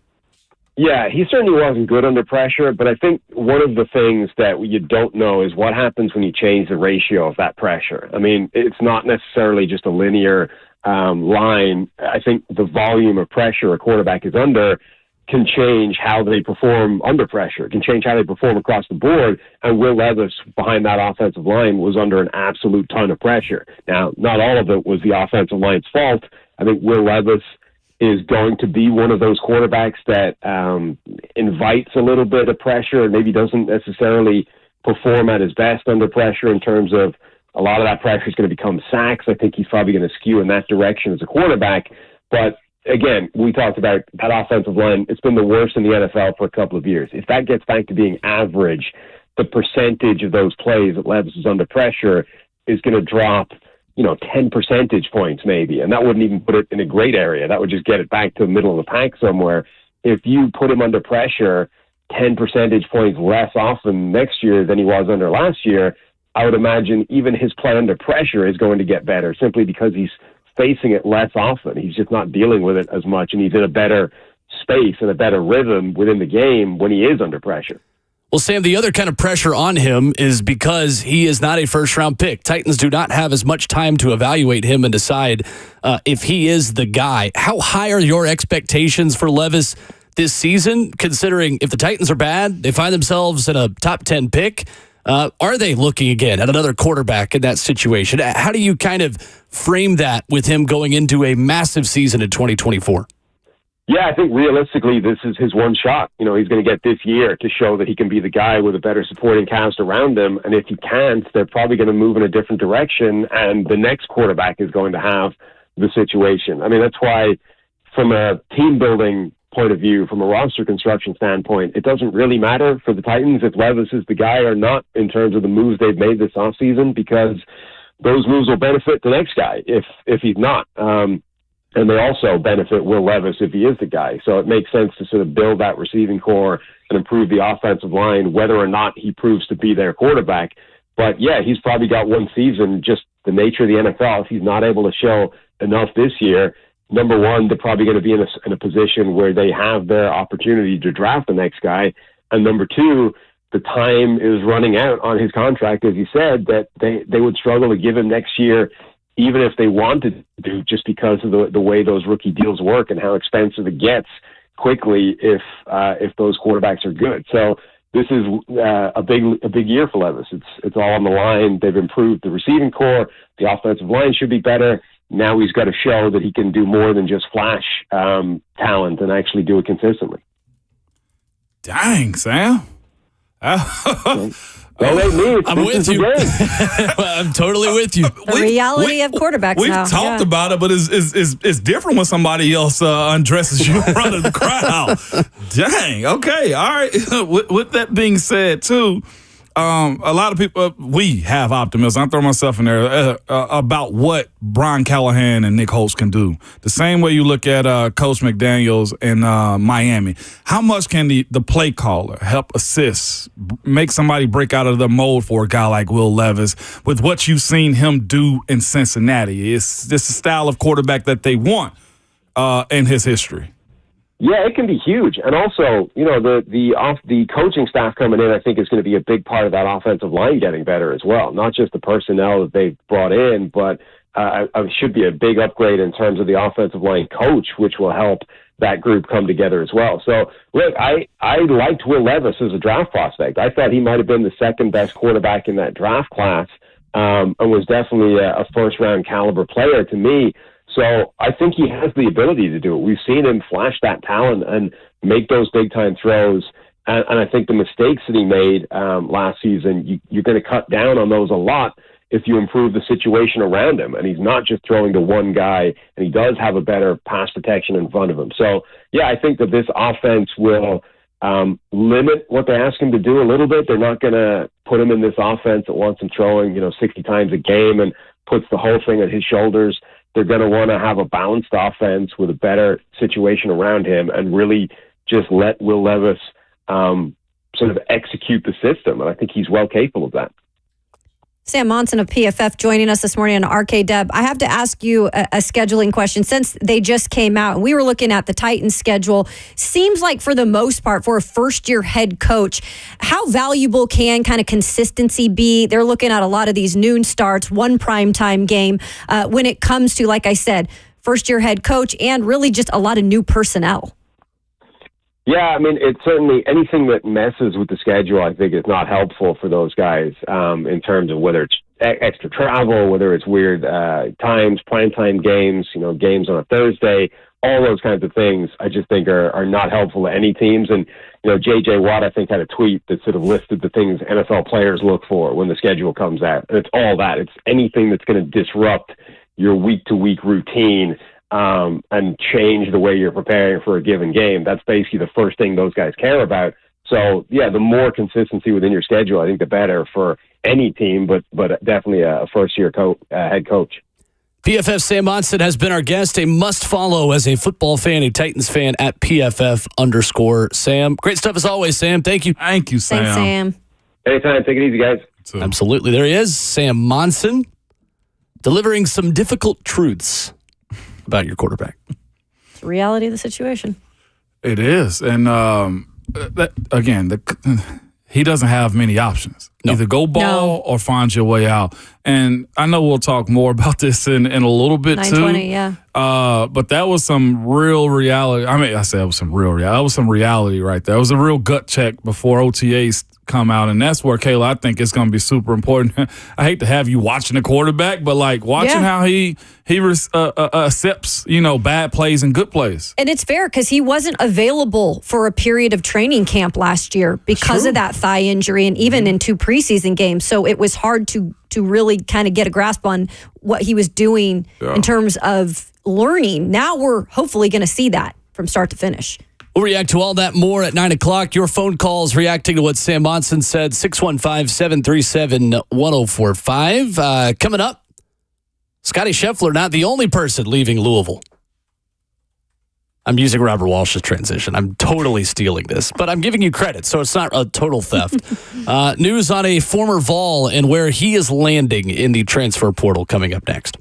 Yeah, he certainly wasn't good under pressure, but I think one of the things that you don't know is what happens when you change the ratio of that pressure. I mean, it's not necessarily just a linear line. I think the volume of pressure a quarterback is under can change how they perform under pressure. It can change how they perform across the board, and Will Levis behind that offensive line was under an absolute ton of pressure. Now, not all of it was the offensive line's fault. I think Will Levis is going to be one of those quarterbacks that invites a little bit of pressure and maybe doesn't necessarily perform at his best under pressure in terms of a lot of that pressure is going to become sacks. I think he's probably going to skew in that direction as a quarterback. But again, we talked about that offensive line. It's been the worst in the NFL for a couple of years. If that gets back to being average, the percentage of those plays that Levis is under pressure is going to drop 10 percentage points maybe, and that wouldn't even put it in a great area. That would just get it back to the middle of the pack somewhere. If you put him under pressure 10 percentage points less often next year than he was under last year, I would imagine even his play under pressure is going to get better simply because he's facing it less often. He's just not dealing with it as much, and he's in a better space and a better rhythm within the game when he is under pressure. Well, Sam, the other kind of pressure on him is because he is not a first-round pick. Titans do not have as much time to evaluate him and decide if he is the guy. How high are your expectations for Levis this season, considering if the Titans are bad, they find themselves in a top 10 pick, are they looking again at another quarterback in that situation? How do you kind of frame that with him going into a massive season in 2024? Yeah, I think realistically, this is his one shot. He's going to get this year to show that he can be the guy with a better supporting cast around him. And if he can't, they're probably going to move in a different direction, and the next quarterback is going to have the situation. I mean, that's why from a team building point of view, from a roster construction standpoint, it doesn't really matter for the Titans if Levis is the guy or not in terms of the moves they've made this offseason, because those moves will benefit the next guy if he's not. And they also benefit Will Levis if he is the guy. So it makes sense to sort of build that receiving core and improve the offensive line, whether or not he proves to be their quarterback. But yeah, he's probably got one season, just the nature of the NFL. If he's not able to show enough this year, number one, they're probably going to be in a position where they have their opportunity to draft the next guy. And number two, the time is running out on his contract, as you said, that they would struggle to give him next year, even if they wanted to, just because of the way those rookie deals work and how expensive it gets quickly if those quarterbacks are good. So this is a big year for Levis. It's all on the line. They've improved the receiving core. The offensive line should be better. Now he's got to show that he can do more than just flash talent and actually do it consistently. Dang, Sam. I'm with you. I'm totally with you. The reality of quarterbacks we've now. talked about it, but it's different when somebody else undresses you in front of the crowd. Dang. Okay. All right. With that being said, too, A lot of people, we have optimism. I throw myself in there about what Brian Callahan and Nick Holtz can do. The same way you look at Coach McDaniels in Miami. How much can the play caller help assist, make somebody break out of the mold for a guy like Will Levis with what you've seen him do in Cincinnati? It's just the style of quarterback that they want in his history. Yeah, it can be huge. And also, the coaching staff coming in, I think, is going to be a big part of that offensive line getting better as well. Not just the personnel that they've brought in, but it should be a big upgrade in terms of the offensive line coach, which will help that group come together as well. So, look, I liked Will Levis as a draft prospect. I thought he might have been the second best quarterback in that draft class, and was definitely a first-round caliber player to me. So I think he has the ability to do it. We've seen him flash that talent and make those big-time throws. And I think the mistakes that he made last season, you're going to cut down on those a lot if you improve the situation around him. And he's not just throwing to one guy, and he does have a better pass protection in front of him. So, yeah, I think that this offense will limit what they ask him to do a little bit. They're not going to put him in this offense that wants him throwing 60 times a game and puts the whole thing on his shoulders. They're going to want to have a balanced offense with a better situation around him and really just let Will Levis sort of execute the system. And I think he's well capable of that. Sam Monson of PFF joining us this morning on RKW. I have to ask you a scheduling question since they just came out and we were looking at the Titans schedule. Seems like for the most part for a first-year head coach, how valuable can kind of consistency be? They're looking at a lot of these noon starts, one primetime game when it comes to, like I said, first-year head coach and really just a lot of new personnel. Yeah, I mean, it's certainly anything that messes with the schedule, I think, is not helpful for those guys in terms of whether it's extra travel, whether it's weird times, primetime games, games on a Thursday, all those kinds of things I just think are not helpful to any teams. And, J.J. Watt, I think, had a tweet that sort of listed the things NFL players look for when the schedule comes out. And it's all that. It's anything that's going to disrupt your week-to-week routine and change the way you're preparing for a given game. That's basically the first thing those guys care about. So, yeah, the more consistency within your schedule, I think the better for any team, but definitely a first-year head coach. PFF Sam Monson has been our guest, a must-follow as a football fan, a Titans fan at PFF_Sam. Great stuff as always, Sam. Thank you. Thank you, Sam. Thanks, Sam. Anytime. Take it easy, guys. Absolutely. There he is, Sam Monson, delivering some difficult truths about your quarterback. It's the reality of the situation. It is. And he doesn't have many options. No. Either go ball or find your way out. And I know we'll talk more about this in a little bit 920, too. Yeah. But that was some real reality. I mean, I said it was some real reality. That was some reality right there. It was a real gut check before OTAs come out, and that's where, Kayla, I think it's going to be super important. I hate to have you watching the quarterback, but watching how he accepts bad plays and good plays. And it's fair because he wasn't available for a period of training camp last year because of that thigh injury, and even in 2 preseason games. So it was hard to really kind of get a grasp on what he was doing in terms of learning. Now we're hopefully going to see that from start to finish. We'll react to all that more at 9 o'clock. Your phone calls reacting to what Sam Monson said, 615-737-1045. Coming up, Scotty Scheffler, not the only person leaving Louisville. I'm using Robert Walsh's transition. I'm totally stealing this, but I'm giving you credit, so it's not a total theft. News on a former Vol and where he is landing in the transfer portal coming up next.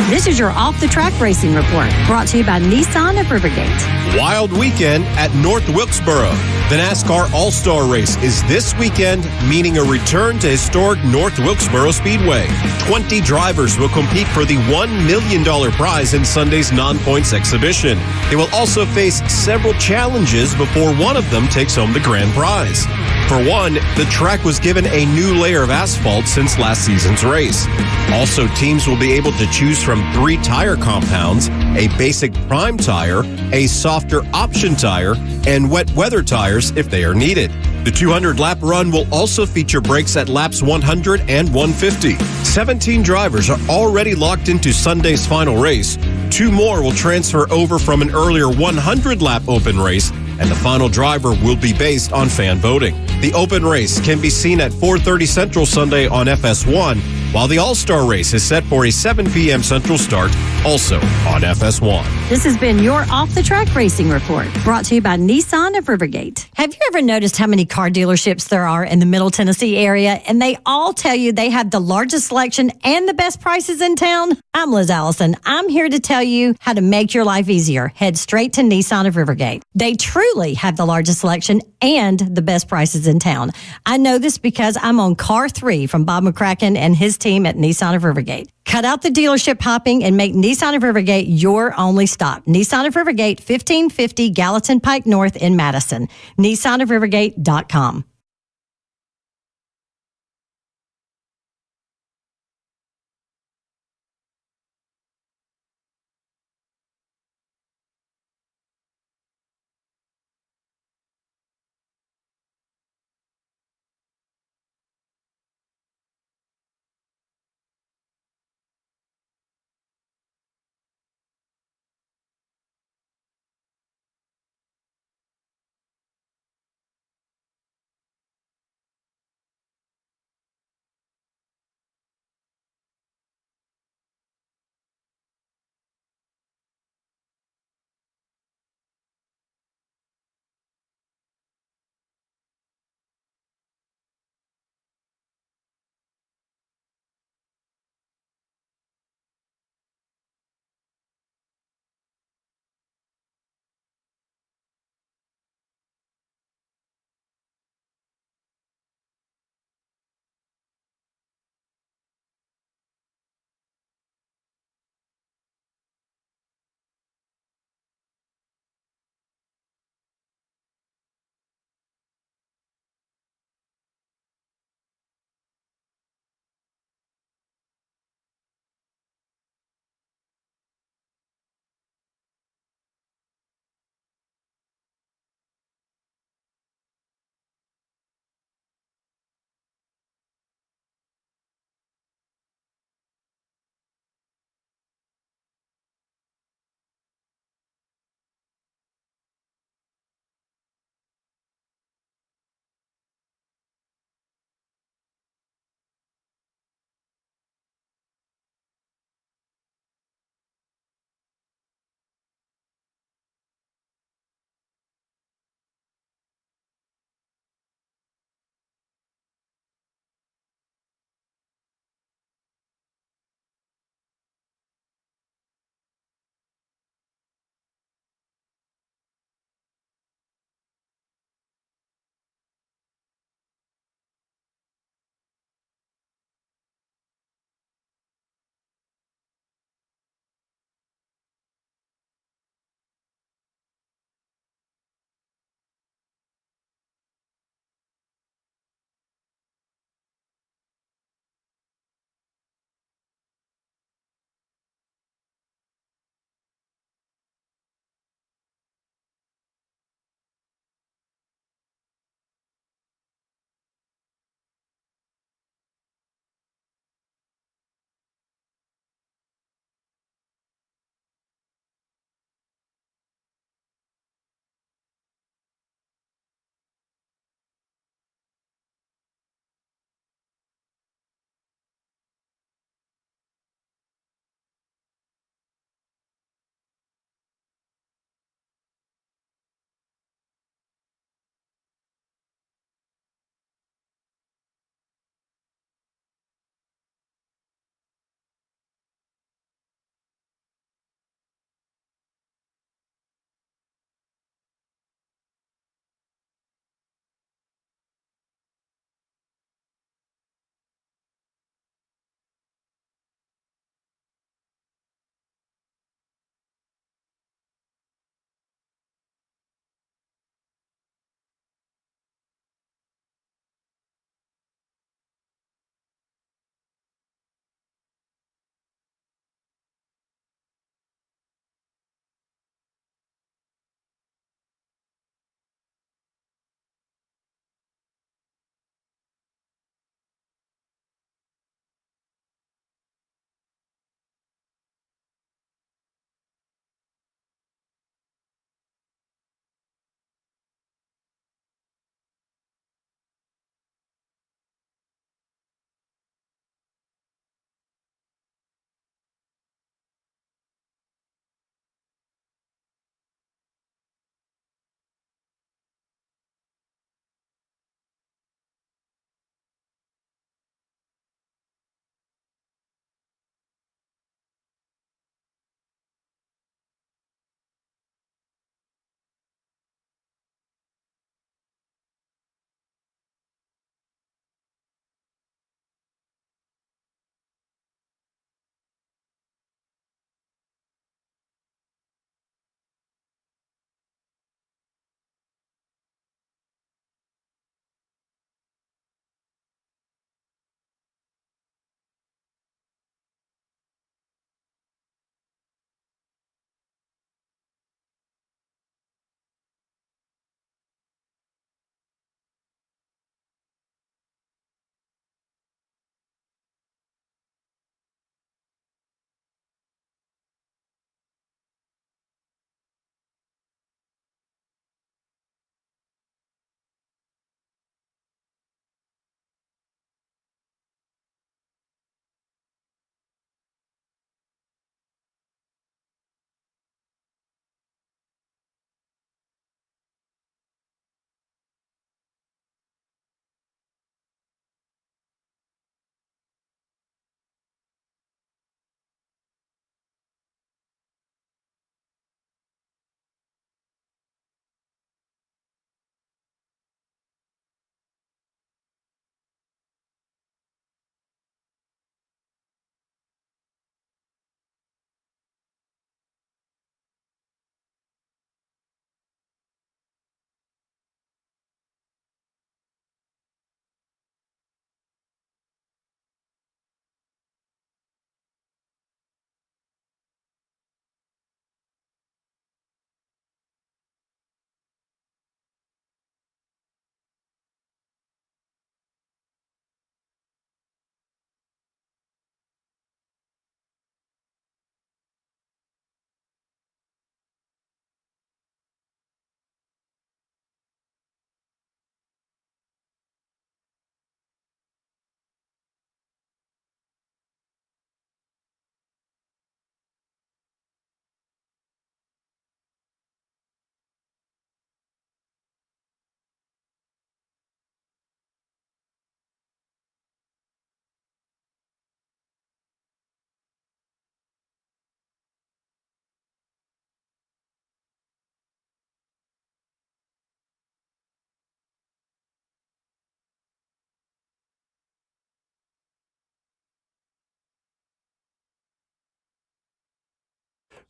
This is your off-the-track racing report, brought to you by Nissan of Rivergate. Wild weekend at North Wilkesboro. The NASCAR All-Star Race is this weekend, meaning a return to historic North Wilkesboro Speedway. 20 drivers will compete for the $1 million prize in Sunday's non-points exhibition. They will also face several challenges before one of them takes home the grand prize. For one, the track was given a new layer of asphalt since last season's race. Also, teams will be able to choose from 3 tire compounds, a basic prime tire, a softer option tire, and wet weather tires if they are needed. The 200-lap run will also feature breaks at laps 100 and 150. 17 drivers are already locked into Sunday's final race. 2 more will transfer over from an earlier 100-lap open race, and the final driver will be based on fan voting. The open race can be seen at 4:30 Central Sunday on FS1, while the All-Star Race is set for a 7 p.m. Central start, also on FS1. This has been your Off the Track Racing Report, brought to you by Nissan of Rivergate. Have you ever noticed how many car dealerships there are in the Middle Tennessee area, and they all tell you they have the largest selection and the best prices in town? I'm Liz Allison. I'm here to tell you how to make your life easier. Head straight to Nissan of Rivergate. They truly have the largest selection and the best prices in town. I know this because I'm on car 3 from Bob McCracken and his team at Nissan of Rivergate. Cut out the dealership hopping and make Nissan of Rivergate your only stop. Nissan of Rivergate, 1550 Gallatin Pike North in Madison. NissanofRivergate.com.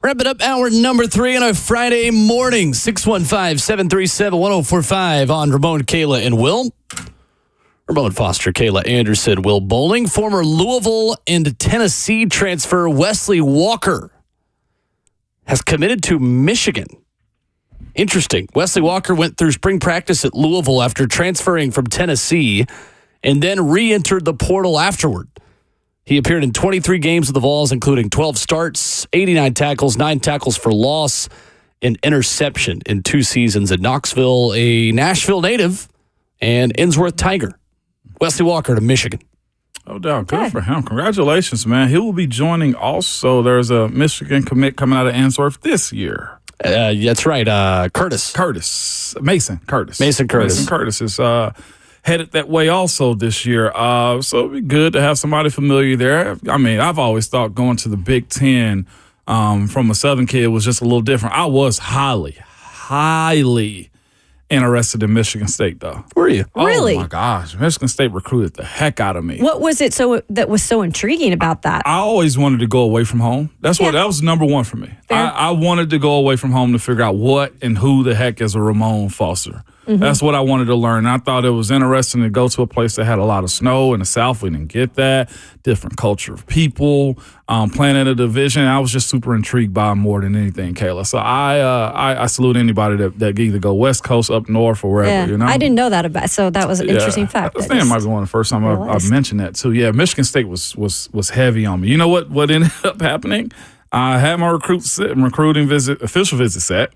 Wrap it up, hour number 3 on a Friday morning. 615-737-1045 on Ramon, Kayla, and Will. Ramon Foster, Kayla Anderson, Will Bowling. Former Louisville and Tennessee transfer Wesley Walker has committed to Michigan. Interesting. Wesley Walker went through spring practice at Louisville after transferring from Tennessee and then re-entered the portal afterward. He appeared in 23 games with the Vols, including 12 starts, 89 tackles, 9 tackles for loss, and interception in 2 seasons at Knoxville, a Nashville native, and Innsworth Tiger. Wesley Walker to Michigan. Oh, doubt. Good for him. Congratulations, man. He will be joining also. There's a Michigan commit coming out of Innsworth this year. That's right. Curtis. Mason Curtis. Mason Curtis is headed that way also this year. So it'd be good to have somebody familiar there. I mean, I've always thought going to the Big Ten from a Southern kid was just a little different. I was highly interested in Michigan State, though. Were you? Really? Oh, my gosh. Michigan State recruited the heck out of me. What was it that was so intriguing about that? I always wanted to go away from home. That was number one for me. I wanted to go away from home to figure out what and who the heck is a Ramon Foster. Mm-hmm. That's what I wanted to learn. I thought it was interesting to go to a place that had a lot of snow. In the South, we didn't get that. Different culture of people, playing in a division. I was just super intrigued by them more than anything, Kayla. So I salute anybody that either go West Coast, up north, or wherever. You know, I didn't know that about. So that was an interesting fact. I think it might be one of the first time I've mentioned that too. Yeah, Michigan State was heavy on me. You know what ended up happening? I had my recruiting official visit set.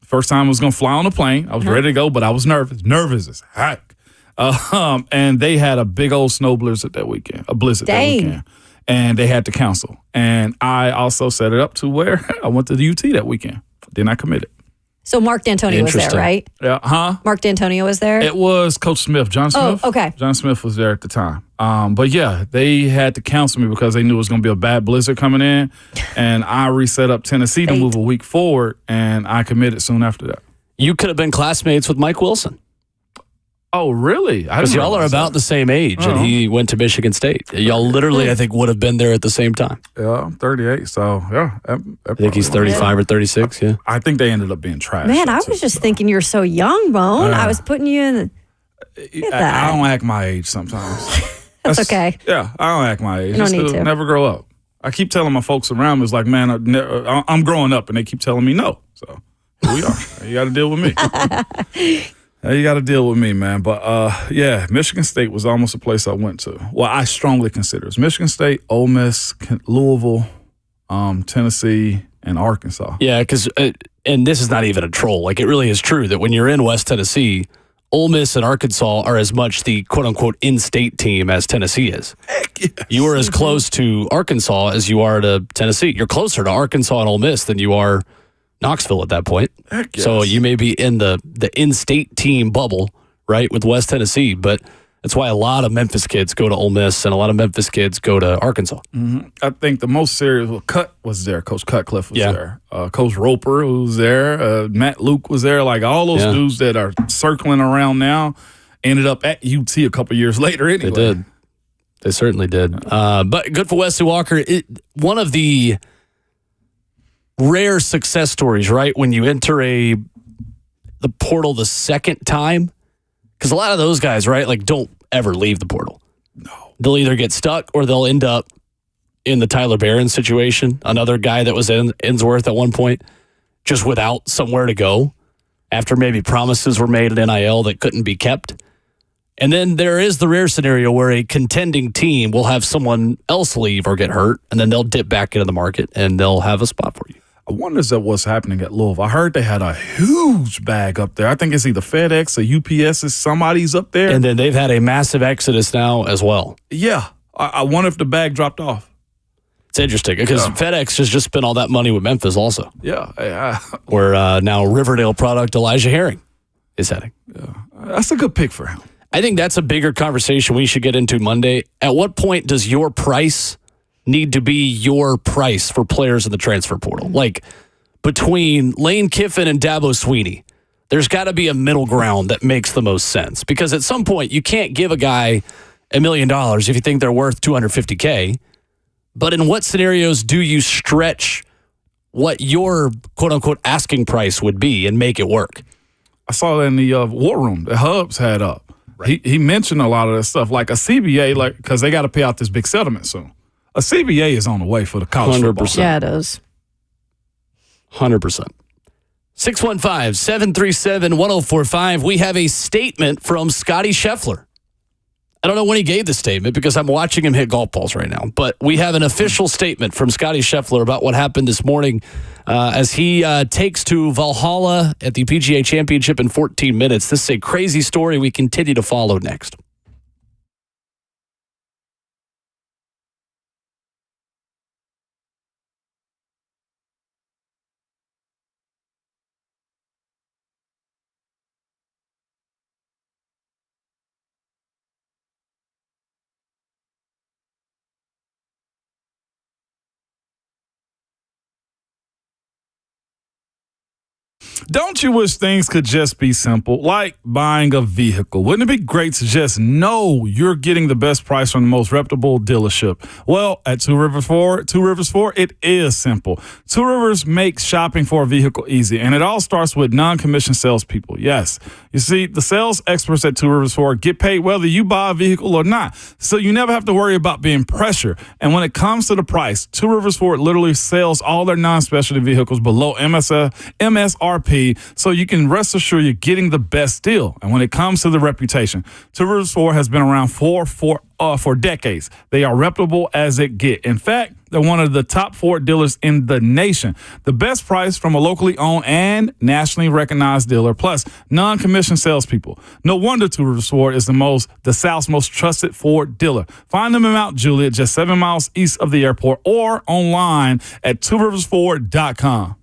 First time I was going to fly on a plane. I was ready to go, but I was nervous as heck. And they had a big old snow blizzard that weekend, that weekend. And they had to cancel. And I also set it up to where I went to the UT that weekend. Then I committed. So Mark D'Antonio was there, right? Yeah, Mark D'Antonio was there? It was Coach Smith, John Smith. Oh, okay. John Smith was there at the time. But yeah, they had to cancel me because they knew it was going to be a bad blizzard coming in. And I reset up Tennessee to move a week forward, and I committed soon after that. You could have been classmates with Mike Wilson. Oh, really? Because y'all are about the same age, and he went to Michigan State. Y'all literally, I think, would have been there at the same time. Yeah, I'm 38, so yeah. I think he's 35 or 36, yeah. I think they ended up being trash. Man, I was just thinking you're so young, Bone. I was putting you in I don't act my age sometimes. That's okay. Yeah, I don't act my age. You don't need to. Never grow up. I keep telling my folks around me, it's like, man, I'm growing up, and they keep telling me no. So here we are. You got to deal with me. You got to deal with me, man. But, yeah, Michigan State was almost a place I went to. Well, I strongly consider it. Michigan State, Ole Miss, Louisville, Tennessee, and Arkansas. Yeah, because, and this is not even a troll. Like, it really is true that when you're in West Tennessee, Ole Miss and Arkansas are as much the quote-unquote in-state team as Tennessee is. Heck yes. You are as close to Arkansas as you are to Tennessee. You're closer to Arkansas and Ole Miss than you are Knoxville at that point. Heck yes. So you may be in the in-state team bubble, right, with West Tennessee, but that's why a lot of Memphis kids go to Ole Miss and a lot of Memphis kids go to Arkansas. Mm-hmm. I think the most serious, Cut was there. Coach Cutcliffe was there. Coach Roper was there. Matt Luke was there. Like all those dudes that are circling around now ended up at UT a couple years later anyway. They did. They certainly did. But good for Wesley Walker. One of the rare success stories, right? When you enter the portal the second time, because a lot of those guys, right, like don't ever leave the portal. No. They'll either get stuck or they'll end up in the Tyler Barron situation, another guy that was in Innsworth at one point, just without somewhere to go after maybe promises were made at NIL that couldn't be kept. And then there is the rare scenario where a contending team will have someone else leave or get hurt, and then they'll dip back into the market and they'll have a spot for you. I wonder if what's happening at Louisville. I heard they had a huge bag up there. I think it's either FedEx or UPS. Somebody's up there. And then they've had a massive exodus now as well. Yeah. I wonder if the bag dropped off. It's interesting because FedEx has just spent all that money with Memphis also. Yeah. Where now Riverdale product Elijah Herring is heading. Yeah. That's a good pick for him. I think that's a bigger conversation we should get into Monday. At what point does your price need to be your price for players in the transfer portal? Like between Lane Kiffin and Dabo Swinney, there's got to be a middle ground that makes the most sense. Because at some point, you can't give a guy $1 million if you think they're worth $250K. But in what scenarios do you stretch what your quote-unquote asking price would be and make it work. I saw that in the war room that Hubbs had up. Right. He mentioned a lot of that stuff, like a CBA, because they got to pay out this big settlement soon. A CBA is on the way for the college 100%. football. Yeah, it is. 100%. 615-737-1045. We have a statement from Scotty Scheffler. I don't know when he gave the statement because I'm watching him hit golf balls right now. But we have an official statement from Scotty Scheffler about what happened this morning as he takes to Valhalla at the PGA Championship in 14 minutes. This is a crazy story we continue to follow next. Don't you wish things could just be simple, like buying a vehicle? Wouldn't it be great to just know you're getting the best price from the most reputable dealership? Well, at Two Rivers Ford, it is simple. Two Rivers makes shopping for a vehicle easy, and it all starts with non-commissioned salespeople. Yes, you see, the sales experts at Two Rivers Ford get paid whether you buy a vehicle or not, so you never have to worry about being pressured. And when it comes to the price, Two Rivers Ford literally sells all their non-specialty vehicles below MSRP, so you can rest assured you're getting the best deal. And when it comes to the reputation, Two Rivers Ford has been around for decades. They are reputable as it gets. In fact, they're one of the top Ford dealers in the nation. The best price from a locally owned and nationally recognized dealer, plus non-commissioned salespeople. No wonder Two Rivers Ford is the South's most trusted Ford dealer. Find them in Mount Juliet, just 7 miles east of the airport, or online at tworiversford.com.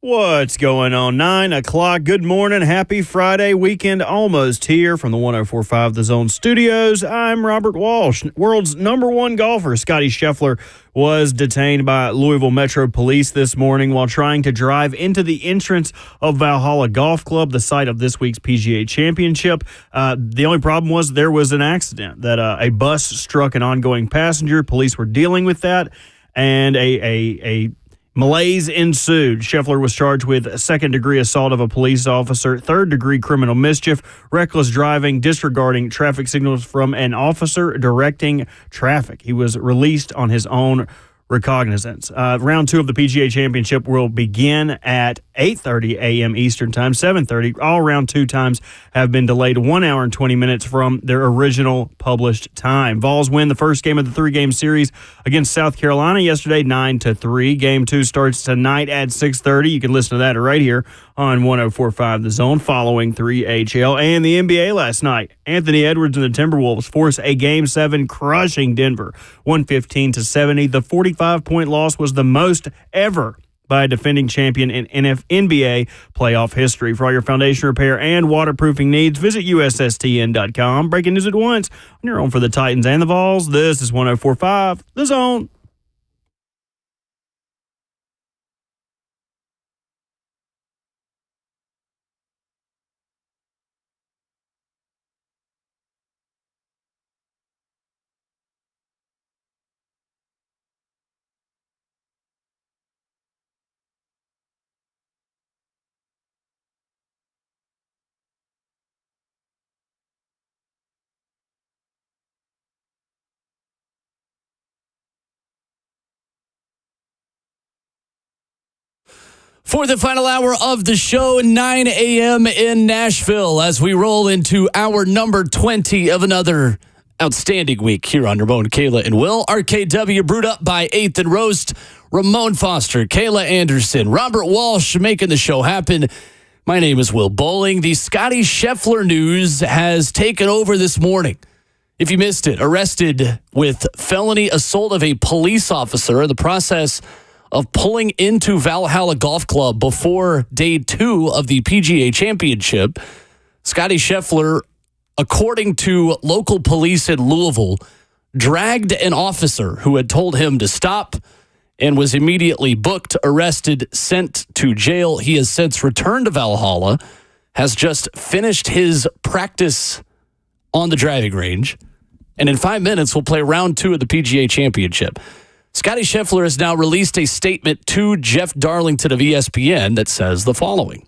What's going on? 9 o'clock. Good morning. Happy Friday. Weekend almost here from the 104.5 The Zone Studios. I'm Robert Walsh. World's number one golfer, Scotty Scheffler, was detained by Louisville Metro Police this morning while trying to drive into the entrance of Valhalla Golf Club, the site of this week's PGA Championship. The only problem was there was an accident, that a bus struck an ongoing passenger. Police were dealing with that, and a malaise ensued. Scheffler was charged with second-degree assault of a police officer, third-degree criminal mischief, reckless driving, disregarding traffic signals from an officer directing traffic. He was released on his own recognizance. Round 2 of the PGA Championship will begin at 8:30 a.m. Eastern Time, 7:30. All round 2 times have been delayed 1 hour and 20 minutes from their original published time. Vols win the first game of the 3-game series against South Carolina yesterday, 9-3. Game 2 starts tonight at 6:30. You can listen to that right here on 104.5 The Zone following 3HL. And the NBA last night, Anthony Edwards and the Timberwolves force a Game 7 crushing Denver, 115-70. The 45-point loss was the most ever by a defending champion in NBA playoff history. For all your foundation repair and waterproofing needs, visit USSTN.com. Breaking news at once on your own for the Titans and the Vols. This is 104.5 The Zone. For the final hour of the show, 9 a.m. in Nashville, as we roll into hour number 20 of another outstanding week here on Ramon, Kayla, and Will. RKW brewed up by 8th and Roast. Ramon Foster, Kayla Anderson, Robert Walsh making the show happen. My name is Will Bowling. The Scotty Scheffler news has taken over this morning. If you missed it, arrested with felony assault of a police officer in the process of pulling into Valhalla Golf Club before day 2 of the PGA Championship. Scotty Scheffler, according to local police in Louisville, dragged an officer who had told him to stop and was immediately booked, arrested, sent to jail. He has since returned to Valhalla, has just finished his practice on the driving range, and in 5 minutes will play round 2 of the PGA Championship. Scotty Scheffler has now released a statement to Jeff Darlington of ESPN that says the following.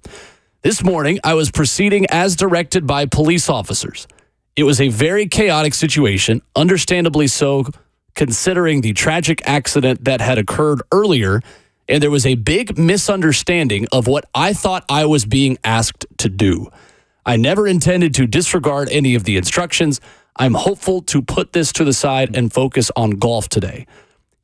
This morning, I was proceeding as directed by police officers. It was a very chaotic situation, understandably so, considering the tragic accident that had occurred earlier, and there was a big misunderstanding of what I thought I was being asked to do. I never intended to disregard any of the instructions. I'm hopeful to put this to the side and focus on golf today.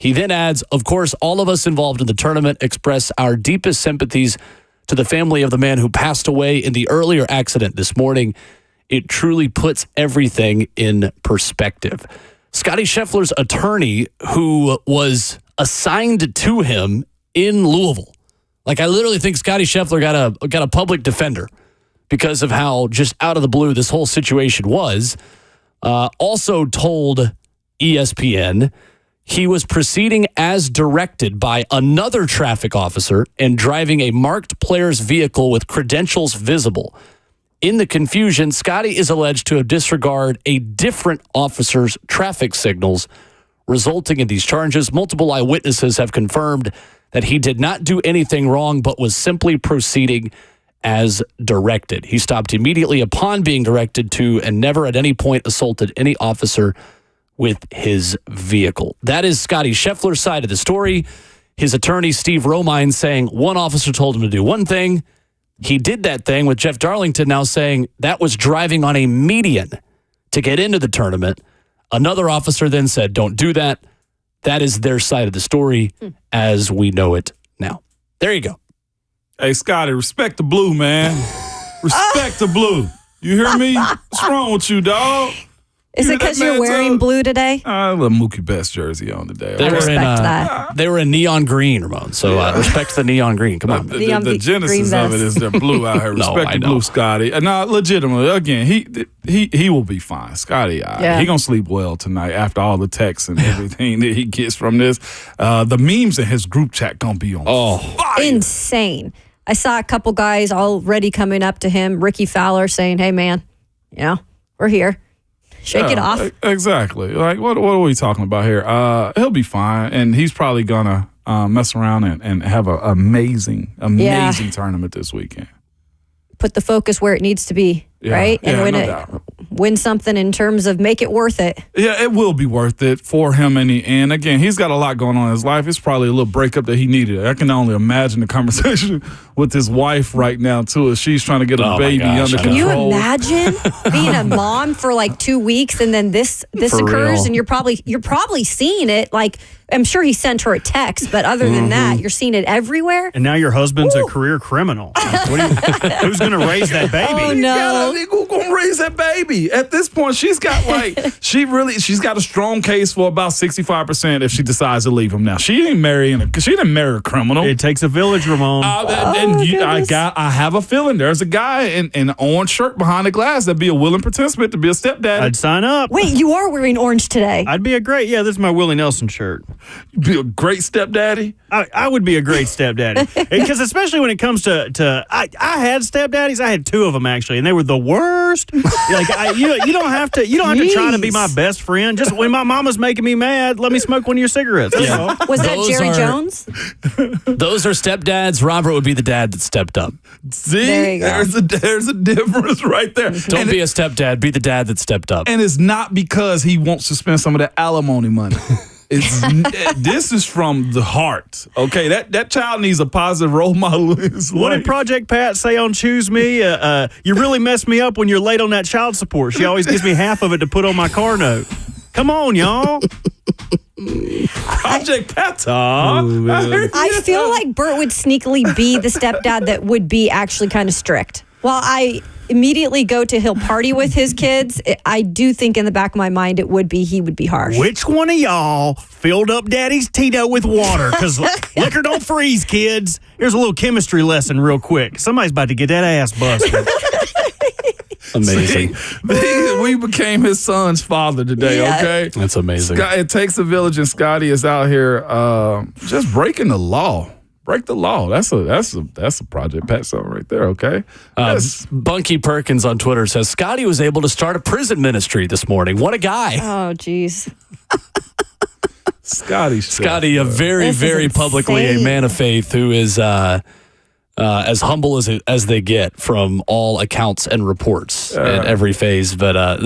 He then adds, of course, all of us involved in the tournament express our deepest sympathies to the family of the man who passed away in the earlier accident this morning. It truly puts everything in perspective. Scotty Scheffler's attorney, who was assigned to him in Louisville, like I literally think Scotty Scheffler got a public defender because of how just out of the blue this whole situation was, also told ESPN he was proceeding as directed by another traffic officer and driving a marked player's vehicle with credentials visible. In the confusion, Scotty is alleged to have disregarded a different officer's traffic signals, resulting in these charges. Multiple eyewitnesses have confirmed that he did not do anything wrong, but was simply proceeding as directed. He stopped immediately upon being directed to and never at any point assaulted any officer with his vehicle. That is Scotty Scheffler's side of the story. His attorney, Steve Romine, saying one officer told him to do one thing. He did that thing, with Jeff Darlington now saying that was driving on a median to get into the tournament. Another officer then said, don't do that. That is their side of the story as we know it now. There you go. Hey, Scotty, respect the blue, man. Respect the blue. You hear me? What's wrong with you, dog? Is it because you're wearing blue today? A little Mookie Betts jersey on today. They I were respect in, that. They were in neon green, Ramon. So respect the neon green. Come on. The genesis of it is they're blue out here. Respect the blue, Scotty. No, legitimately, again, he will be fine. Scotty, he gonna sleep well tonight after all the texts and everything that he gets from this. The memes in his group chat gonna be on fire. Insane. I saw a couple guys already coming up to him, Ricky Fowler, saying, "Hey, man, we're here. Shake it off." Exactly. Like, what are we talking about here? He'll be fine, and he's probably gonna mess around and have an amazing tournament this weekend. Put the focus where it needs to be, right? And win something in terms of make it worth it. Yeah, it will be worth it for him in the end. Again, he's got a lot going on in his life. It's probably a little breakup that he needed. I can only imagine the conversation with his wife right now, too, as she's trying to get a baby under control. Can you imagine being a mom for like 2 weeks and then this occurs and you're probably seeing it? Like, I'm sure he sent her a text, but other than that, you're seeing it everywhere. And now your husband's a career criminal. Who's going to raise that baby? Oh, no. Who's going to raise that baby? At this point, she's got she's got a strong case for about 65% if she decides to leave him now. She didn't marry a criminal. It takes a village, Ramon. I have a feeling there's a guy in an orange shirt behind the glass that'd be a willing participant to be a stepdaddy. I'd sign up. Wait, you are wearing orange today. I'd be this is my Willie Nelson shirt. You'd be a great stepdaddy. I would be a great stepdaddy. Because especially when it comes to I had stepdaddies. I had 2 of them actually, and they were the worst. Like you don't have to try to be my best friend. Just when my mama's making me mad, let me smoke one of your cigarettes. Yeah. Was that Jerry Jones? Those are stepdads. Robert would be the dad that stepped up. See, there you go. there's a difference right there. Don't be a stepdad. Be the dad that stepped up. And it's not because he wants to spend some of that alimony money. This is from the heart. Okay, that child needs a positive role model in his life. What did Project Pat say on Choose Me? You really mess me up when you're late on that child support. She always gives me half of it to put on my car note. Come on, y'all. Project Pat. I feel like Bert would sneakily be the stepdad that would be actually kind of strict. While I immediately go to he'll party with his kids, I do think in the back of my mind he would be harsh. Which one of y'all filled up Daddy's Tito with water? Because liquor don't freeze, kids. Here's a little chemistry lesson real quick. Somebody's about to get that ass busted. Amazing. See, we became his son's father today, okay? That's amazing. It takes a village, and Scotty is out here just breaking the law. Break the law. That's a Project Pat song right there, okay? Bunky Perkins on Twitter says, Scotty was able to start a prison ministry this morning. What a guy. Oh, geez. Scotty, a very publicly a man of faith who is as humble as they get from all accounts and reports in every phase. But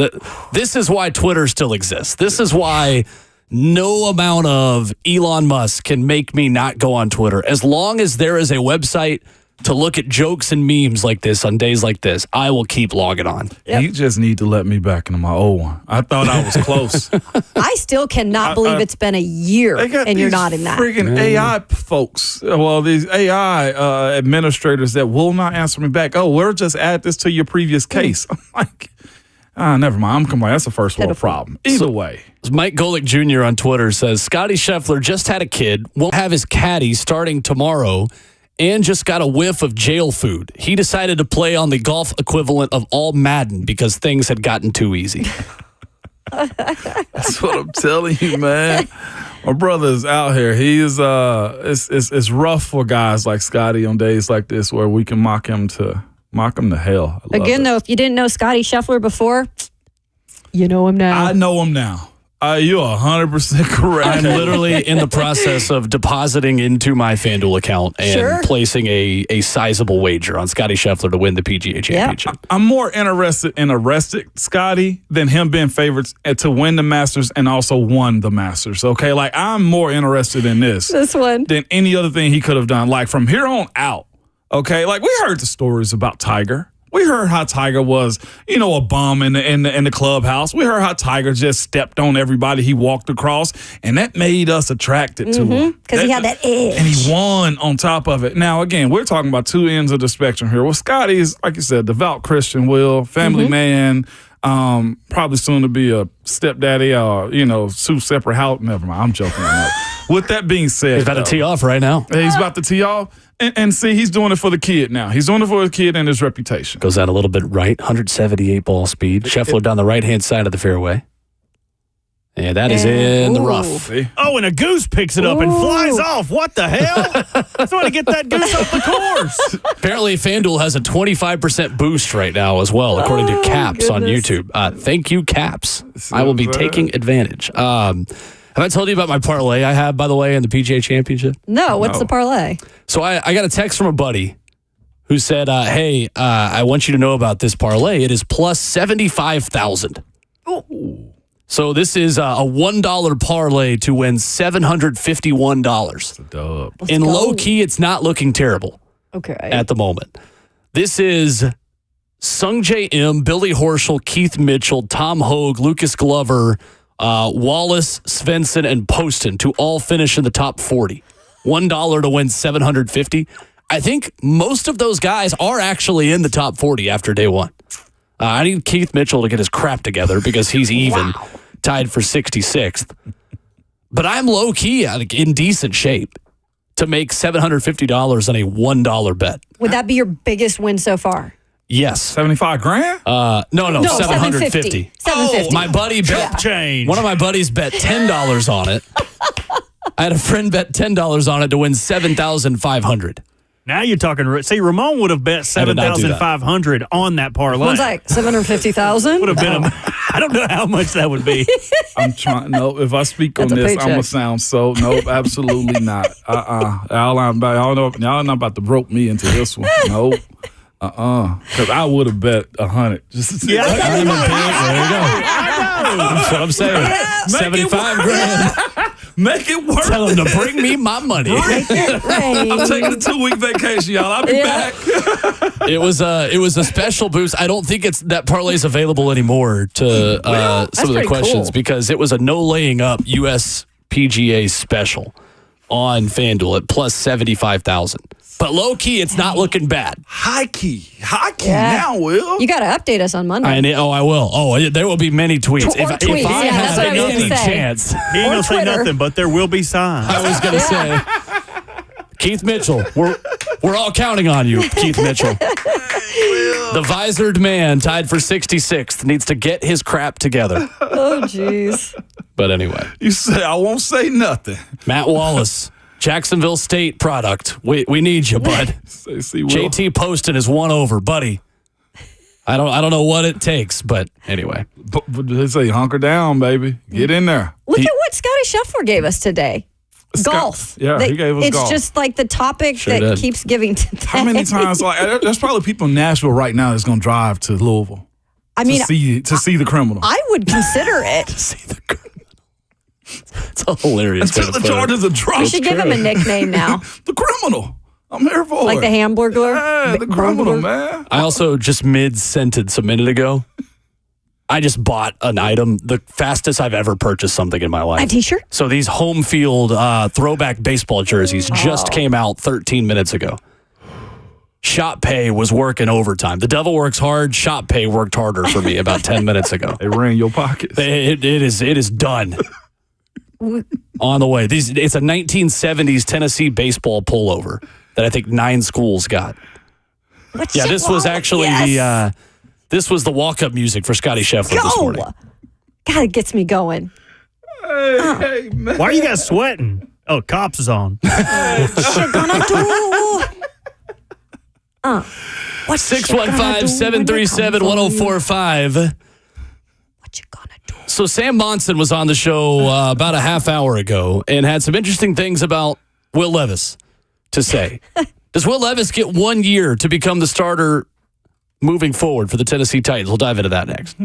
this is why Twitter still exists. This is why no amount of Elon Musk can make me not go on Twitter. As long as there is a website to look at jokes and memes like this on days like this, I will keep logging on. Yep. You just need to let me back into my old one. I thought I was close. I still cannot believe it's been a year and you're not in that. Freaking AI folks. Well, these AI administrators that will not answer me back. Oh, we'll just add this to your previous case. I'm like, never mind. I'm complaining. That's a first world problem. Either way. Mike Golick Jr. on Twitter says, Scotty Scheffler just had a kid, won't have his caddy starting tomorrow, and just got a whiff of jail food. He decided to play on the golf equivalent of all Madden because things had gotten too easy. That's what I'm telling you, man. My brother is out here. He is it's rough for guys like Scotty on days like this where we can mock him to hell. Again, though, if you didn't know Scotty Scheffler before, you know him now. I know him now. You're 100% correct. I'm literally in the process of depositing into my FanDuel account and placing a sizable wager on Scotty Scheffler to win the PGA Championship. I'm more interested in arresting Scotty than him being favorites to win the Masters and also won the Masters. Okay, like I'm more interested in this one than any other thing he could have done. Like from here on out. Okay, like we heard the stories about Tiger. We heard how Tiger was, a bum in the clubhouse. We heard how Tiger just stepped on everybody he walked across, and that made us attracted to him. Because he had that edge. And he won on top of it. Now, again, we're talking about two ends of the spectrum here. Well, Scotty is, like you said, devout Christian, family man. Probably soon to be a stepdaddy or, two separate house. Never mind. I'm joking. With that being said. He's about to tee off right now. He's about to tee off. And see, he's doing it for the kid now. He's doing it for his kid and his reputation. Goes out a little bit right, 178 ball speed. Scheffler down the right-hand side of the fairway. And that is in the rough. Oh, and a goose picks it up and flies off. What the hell? Somebody get that goose off the course. Apparently, FanDuel has a 25% boost right now as well, according to Caps on YouTube. Thank you, Caps. I will be taking advantage. Have I told you about my parlay I have, by the way, in the PGA Championship? No, what's the parlay? So I got a text from a buddy who said, hey, I want you to know about this parlay. It is plus 75,000. So this is a $1 parlay to win $751. In low key, it's not looking terrible. Okay. At the moment. This is Sungjae M, Billy Horschel, Keith Mitchell, Tom Hogue, Lucas Glover, Wallace, Svensson, and Poston to all finish in the top 40. $1 to win $750. I think most of those guys are actually in the top 40 after day one. I need Keith Mitchell to get his crap together because he's even, tied for 66th. But I'm low-key in decent shape to make $750 on a $1 bet. Would that be your biggest win so far? Yes. $75,000? No, $750. $750. My buddy bet change. One of my buddies bet $10 on it. I had a friend bet $10 on it to win $7,500. Now you're talking. See, Ramon would have bet 7,500 on that parlay. One's like 750,000. Would have been. I don't know how much that would be. I'm trying. No, if I speak on this, I'm gonna sound so. Nope, absolutely not. Y'all not about to rope me into this one. Nope. Because I would have bet 100. Yeah, there you go. That's what I'm saying. $75,000. Make it work. Tell him to bring me my money. I'm taking a 2-week vacation, y'all. I'll be back. It was a special boost. I don't think that parlay's available anymore to some of the questions because it was a no laying up US PGA special on FanDuel at plus 75,000. But low key, it's not looking bad. High key now, Will. You got to update us on Monday. I will. Oh, there will be many tweets. If I have any chance. He ain't going to say nothing, but there will be signs. I was going to say, Keith Mitchell, we're all counting on you, Keith Mitchell. The visored man tied for 66th needs to get his crap together. Oh, jeez. But anyway. You say I won't say nothing. Matt Wallace. Jacksonville State product. We need you, bud. JT Poston is one over, buddy. I don't know what it takes, but anyway. But they say hunker down, baby. Get in there. Look at what Scotty Scheffler gave us today. Golf. Yeah, he gave us golf. It's just like the topic that keeps giving today. How many times? There's probably people in Nashville right now that's going to drive to Louisville. I mean, to see the criminal. I would consider it. To see the criminal. It's a hilarious. Until the charges are dropped. We should give him a nickname now. The criminal. I'm here for like it. The Hamburglar. Yeah, the criminal, man. I also just mid-sentence a minute ago. I just bought an item, the fastest I've ever purchased something in my life. A t-shirt? So these home field throwback baseball jerseys just came out 13 minutes ago. Shop Pay was working overtime. The devil works hard. Shop Pay worked harder for me about 10 minutes ago. They ran your pockets. It is done. On the way. It's a 1970s Tennessee baseball pullover that I think 9 schools got. This was actually this was the walk-up music for Scotty Scheffler this morning. God, it gets me going. Hey, man. Why are you guys sweating? Oh, Cops is on. What you gonna do? 615-737-1045. What you gonna do? So Sam Monson was on the show about a half hour ago and had some interesting things about Will Levis to say. Does Will Levis get 1 year to become the starter moving forward for the Tennessee Titans? We'll dive into that next.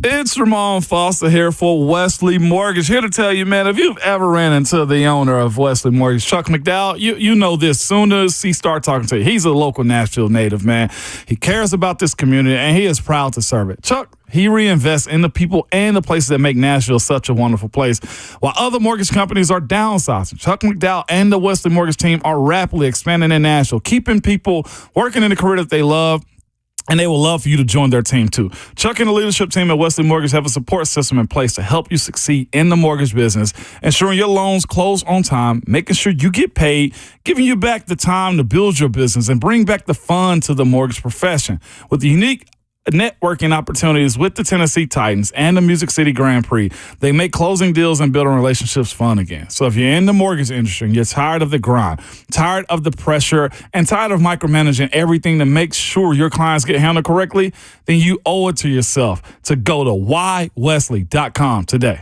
It's Ramon Foster here for Wesley Mortgage. Here to tell you, man, if you've ever ran into the owner of Wesley Mortgage, Chuck McDowell, you know this. Soon as he starts talking to you, he's a local Nashville native, man. He cares about this community, and he is proud to serve it. Chuck, he reinvests in the people and the places that make Nashville such a wonderful place. While other mortgage companies are downsizing, Chuck McDowell and the Wesley Mortgage team are rapidly expanding in Nashville, keeping people working in the career that they love. And they will love for you to join their team, too. Chuck and the leadership team at Wesley Mortgage have a support system in place to help you succeed in the mortgage business, ensuring your loans close on time, making sure you get paid, giving you back the time to build your business, and bring back the fun to the mortgage profession. With the unique networking opportunities with the Tennessee Titans and the Music City Grand Prix, they make closing deals and building relationships fun again. So if you're in the mortgage industry and you're tired of the grind, tired of the pressure, and tired of micromanaging everything to make sure your clients get handled correctly, then you owe it to yourself to go to whywesley.com today.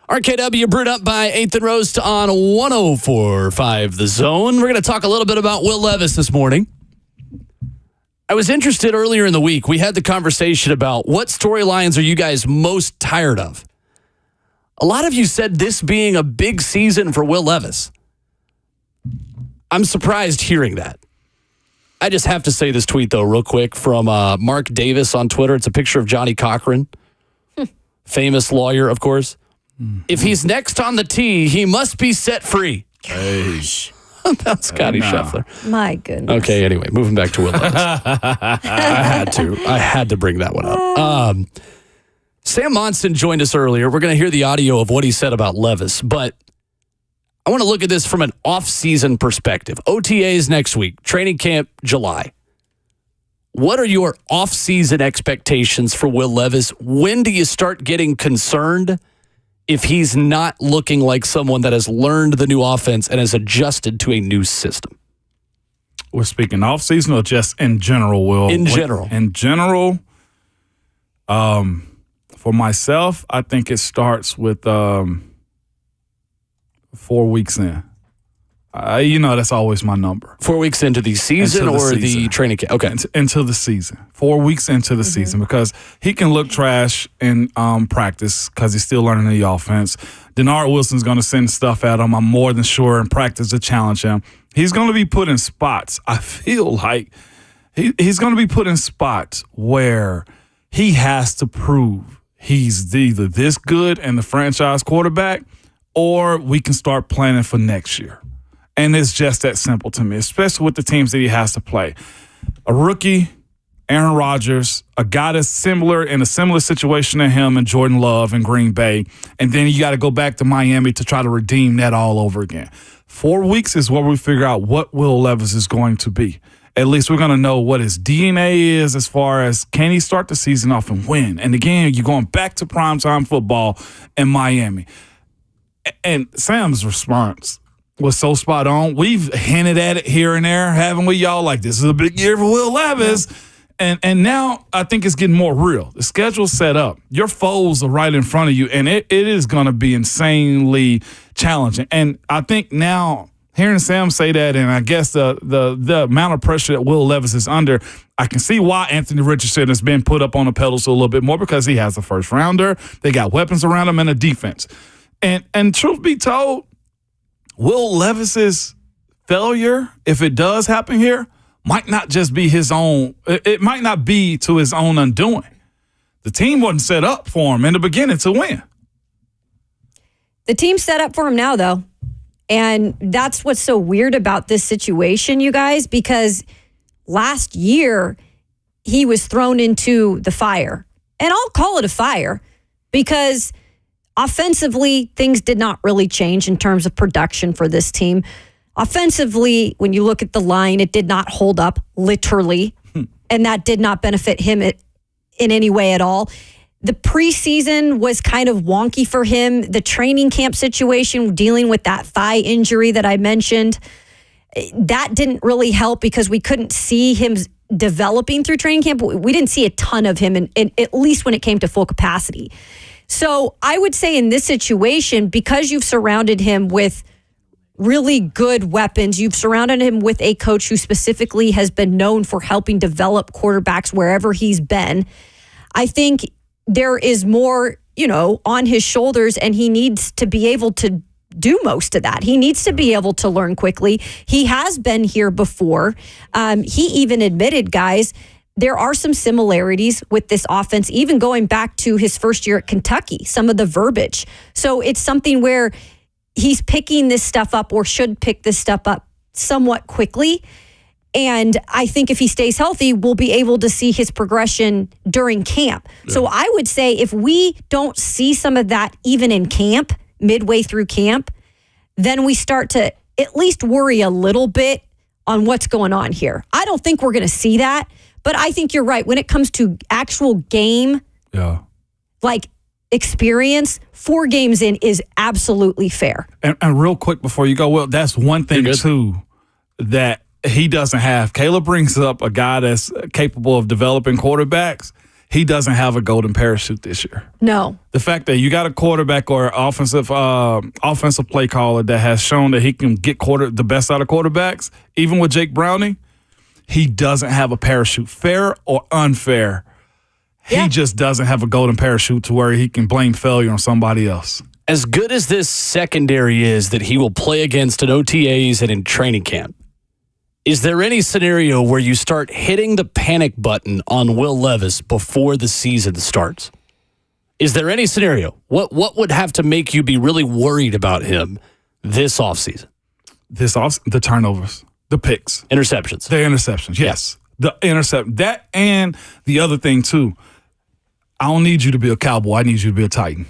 RKW brewed up by 8th and Roast on 104.5 The Zone. We're going to talk a little bit about Will Levis this morning. I was interested earlier in the week. We had the conversation about what storylines are you guys most tired of? A lot of you said this being a big season for Will Levis. I'm surprised hearing that. I just have to say this tweet, though, real quick from Mark Davis on Twitter. It's a picture of Johnny Cochran, famous lawyer, of course. If he's next on the tee, he must be set free. Hey. That's Scotty Scheffler. My goodness. Okay, anyway, moving back to Will Levis. I had to bring that one up. Sam Monson joined us earlier. We're going to hear the audio of what he said about Levis, but I want to look at this from an off-season perspective. OTAs next week, training camp July. What are your off-season expectations for Will Levis? When do you start getting concerned if he's not looking like someone that has learned the new offense and has adjusted to a new system? We're speaking off-season or just in general, Will? In general. In general, for myself, I think it starts with 4 weeks in. That's always my number. 4 weeks into the season or the training camp? Okay. Into the season. 4 weeks into the season, because he can look trash in practice because he's still learning the offense. Denard Wilson's going to send stuff at him, I'm more than sure, in practice to challenge him. He's going to be put in spots. I feel like he's going to be put in spots where he has to prove he's either this good and the franchise quarterback, or we can start planning for next year. And it's just that simple to me, especially with the teams that he has to play. A rookie, Aaron Rodgers, a guy that's in a similar situation to him and Jordan Love in Green Bay, and then you got to go back to Miami to try to redeem that all over again. 4 weeks is where we figure out what Will Levis is going to be. At least we're going to know what his DNA is as far as can he start the season off and win. And again, you're going back to primetime football in Miami. And Sam's response was so spot on. We've hinted at it here and there, haven't we, y'all? Like, this is a big year for Will Levis. Yeah. And now I think it's getting more real. The schedule's set up. Your foes are right in front of you, and it is going to be insanely challenging. And I think now hearing Sam say that, and I guess the amount of pressure that Will Levis is under, I can see why Anthony Richardson has been put up on the pedestal a little bit more, because he has a first rounder. They got weapons around him and a defense. And truth be told, Will Levis's failure, if it does happen here, might not just be his own. It might not be to his own undoing. The team wasn't set up for him in the beginning to win. The team's set up for him now, though. And that's what's so weird about this situation, you guys, because last year he was thrown into the fire. And I'll call it a fire because offensively, things did not really change in terms of production for this team. Offensively, when you look at the line, it did not hold up, literally, and that did not benefit him in any way at all. The preseason was kind of wonky for him. The training camp situation, dealing with that thigh injury that I mentioned, that didn't really help because we couldn't see him developing through training camp. We didn't see a ton of him, at least when it came to full capacity. So I would say in this situation, because you've surrounded him with really good weapons, you've surrounded him with a coach who specifically has been known for helping develop quarterbacks wherever he's been, I think there is more, on his shoulders, and he needs to be able to do most of that. He needs to be able to learn quickly. He has been here before. He even admitted, guys, there are some similarities with this offense, even going back to his first year at Kentucky, some of the verbiage. So it's something where he's picking this stuff up, or should pick this stuff up somewhat quickly. And I think if he stays healthy, we'll be able to see his progression during camp. Yeah. So I would say if we don't see some of that even in camp, midway through camp, then we start to at least worry a little bit on what's going on here. I don't think we're going to see that. But I think you're right. When it comes to actual game, experience, 4 games in is absolutely fair. And real quick before you go, Will, that's one thing, too, that he doesn't have. Caleb brings up a guy that's capable of developing quarterbacks. he doesn't have a golden parachute this year. No. The fact that you got a quarterback or offensive play caller that has shown that he can get the best out of quarterbacks, even with Jake Browning, he doesn't have a parachute. Fair or unfair, he just doesn't have a golden parachute to where he can blame failure on somebody else. As good as this secondary is that he will play against in OTAs and in training camp, is there any scenario where you start hitting the panic button on Will Levis before the season starts? Is there any scenario? What would have to make you be really worried about him this offseason? The turnovers, the picks. Interceptions. The interceptions, yes. The intercept. That and the other thing, too. I don't need you to be a Cowboy. I need you to be a Titan.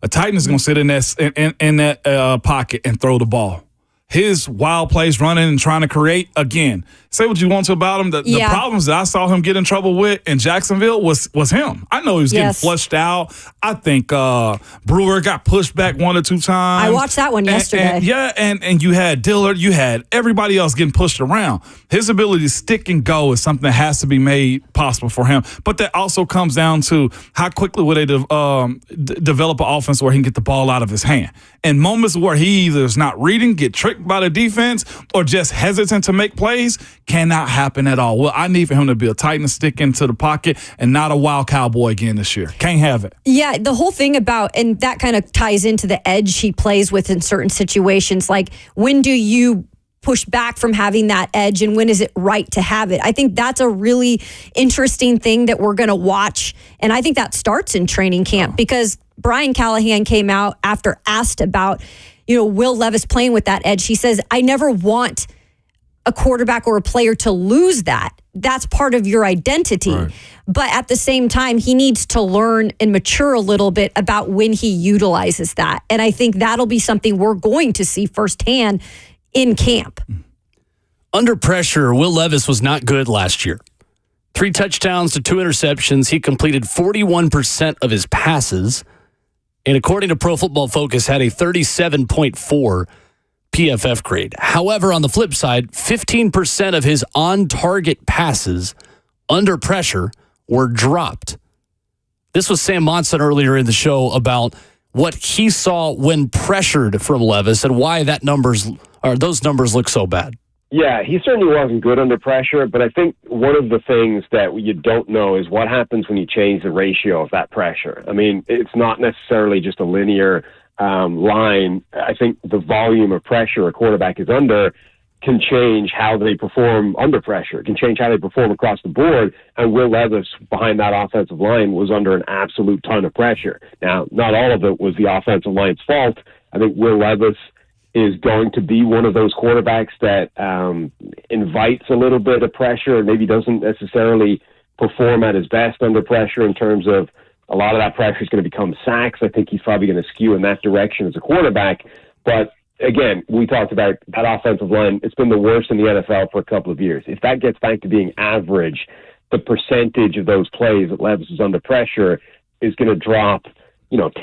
A Titan is going to sit in that pocket and throw the ball. His wild plays running and trying to create, again, say what you want to about him. The problems that I saw him get in trouble with in Jacksonville was him. I know he was getting flushed out. I think Brewer got pushed back 1 or 2 times. I watched that one yesterday. And you had Dillard. You had everybody else getting pushed around. His ability to stick and go is something that has to be made possible for him. But that also comes down to how quickly will they develop an offense where he can get the ball out of his hand. In moments where he either is not reading, get tricked by the defense, or just hesitant to make plays, cannot happen at all. Well, I need for him to be a Titan, stick into the pocket, and not a wild Cowboy again this year. Can't have it. Yeah, the whole thing about, and that kind of ties into the edge he plays with in certain situations. Like, when do you push back from having that edge, and when is it right to have it? I think that's a really interesting thing that we're going to watch, and I think that starts in training camp because Brian Callahan came out after asked about, Will Levis playing with that edge. He says, I never want a quarterback or a player to lose that. That's part of your identity. Right. But at the same time, he needs to learn and mature a little bit about when he utilizes that. And I think that'll be something we're going to see firsthand in camp. Under pressure, Will Levis was not good last year. 3 touchdowns to 2 interceptions. He completed 41% of his passes. And according to Pro Football Focus, had a 37.4 PFF grade. However, on the flip side, 15% of his on-target passes under pressure were dropped. This was Sam Monson earlier in the show about what he saw when pressured from Levis and why those numbers look so bad. Yeah, he certainly wasn't good under pressure, but I think one of the things that you don't know is what happens when you change the ratio of that pressure. I mean, it's not necessarily just a linear line. I think the volume of pressure a quarterback is under can change how they perform under pressure. It can change how they perform across the board, and Will Levis behind that offensive line was under an absolute ton of pressure. Now, not all of it was the offensive line's fault. I think Will Levis is going to be one of those quarterbacks that invites a little bit of pressure and maybe doesn't necessarily perform at his best under pressure in terms of a lot of that pressure is going to become sacks. I think he's probably going to skew in that direction as a quarterback. But again, we talked about that offensive line. It's been the worst in the NFL for a couple of years. If that gets back to being average, the percentage of those plays that Levis is under pressure is going to drop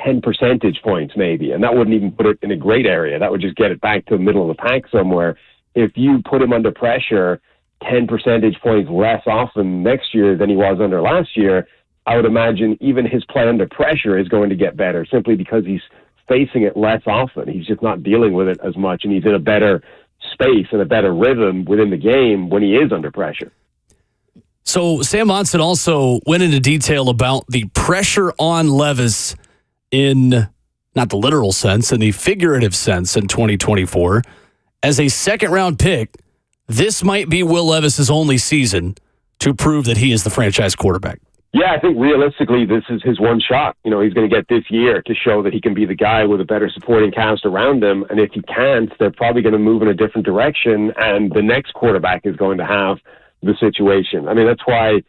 10 percentage points maybe, and that wouldn't even put it in a great area. That would just get it back to the middle of the pack somewhere. If you put him under pressure 10 percentage points less often next year than he was under last year, I would imagine even his play under pressure is going to get better simply because he's facing it less often. He's just not dealing with it as much, and he's in a better space and a better rhythm within the game when he is under pressure. So Sam Monson also went into detail about the pressure on Levis in not the literal sense, in the figurative sense in 2024. As a second-round pick, this might be Will Levis's only season to prove that he is the franchise quarterback. Yeah, I think realistically this is his one shot. He's going to get this year to show that he can be the guy with a better supporting cast around him. And if he can't, they're probably going to move in a different direction, and the next quarterback is going to have the situation. I mean, that's why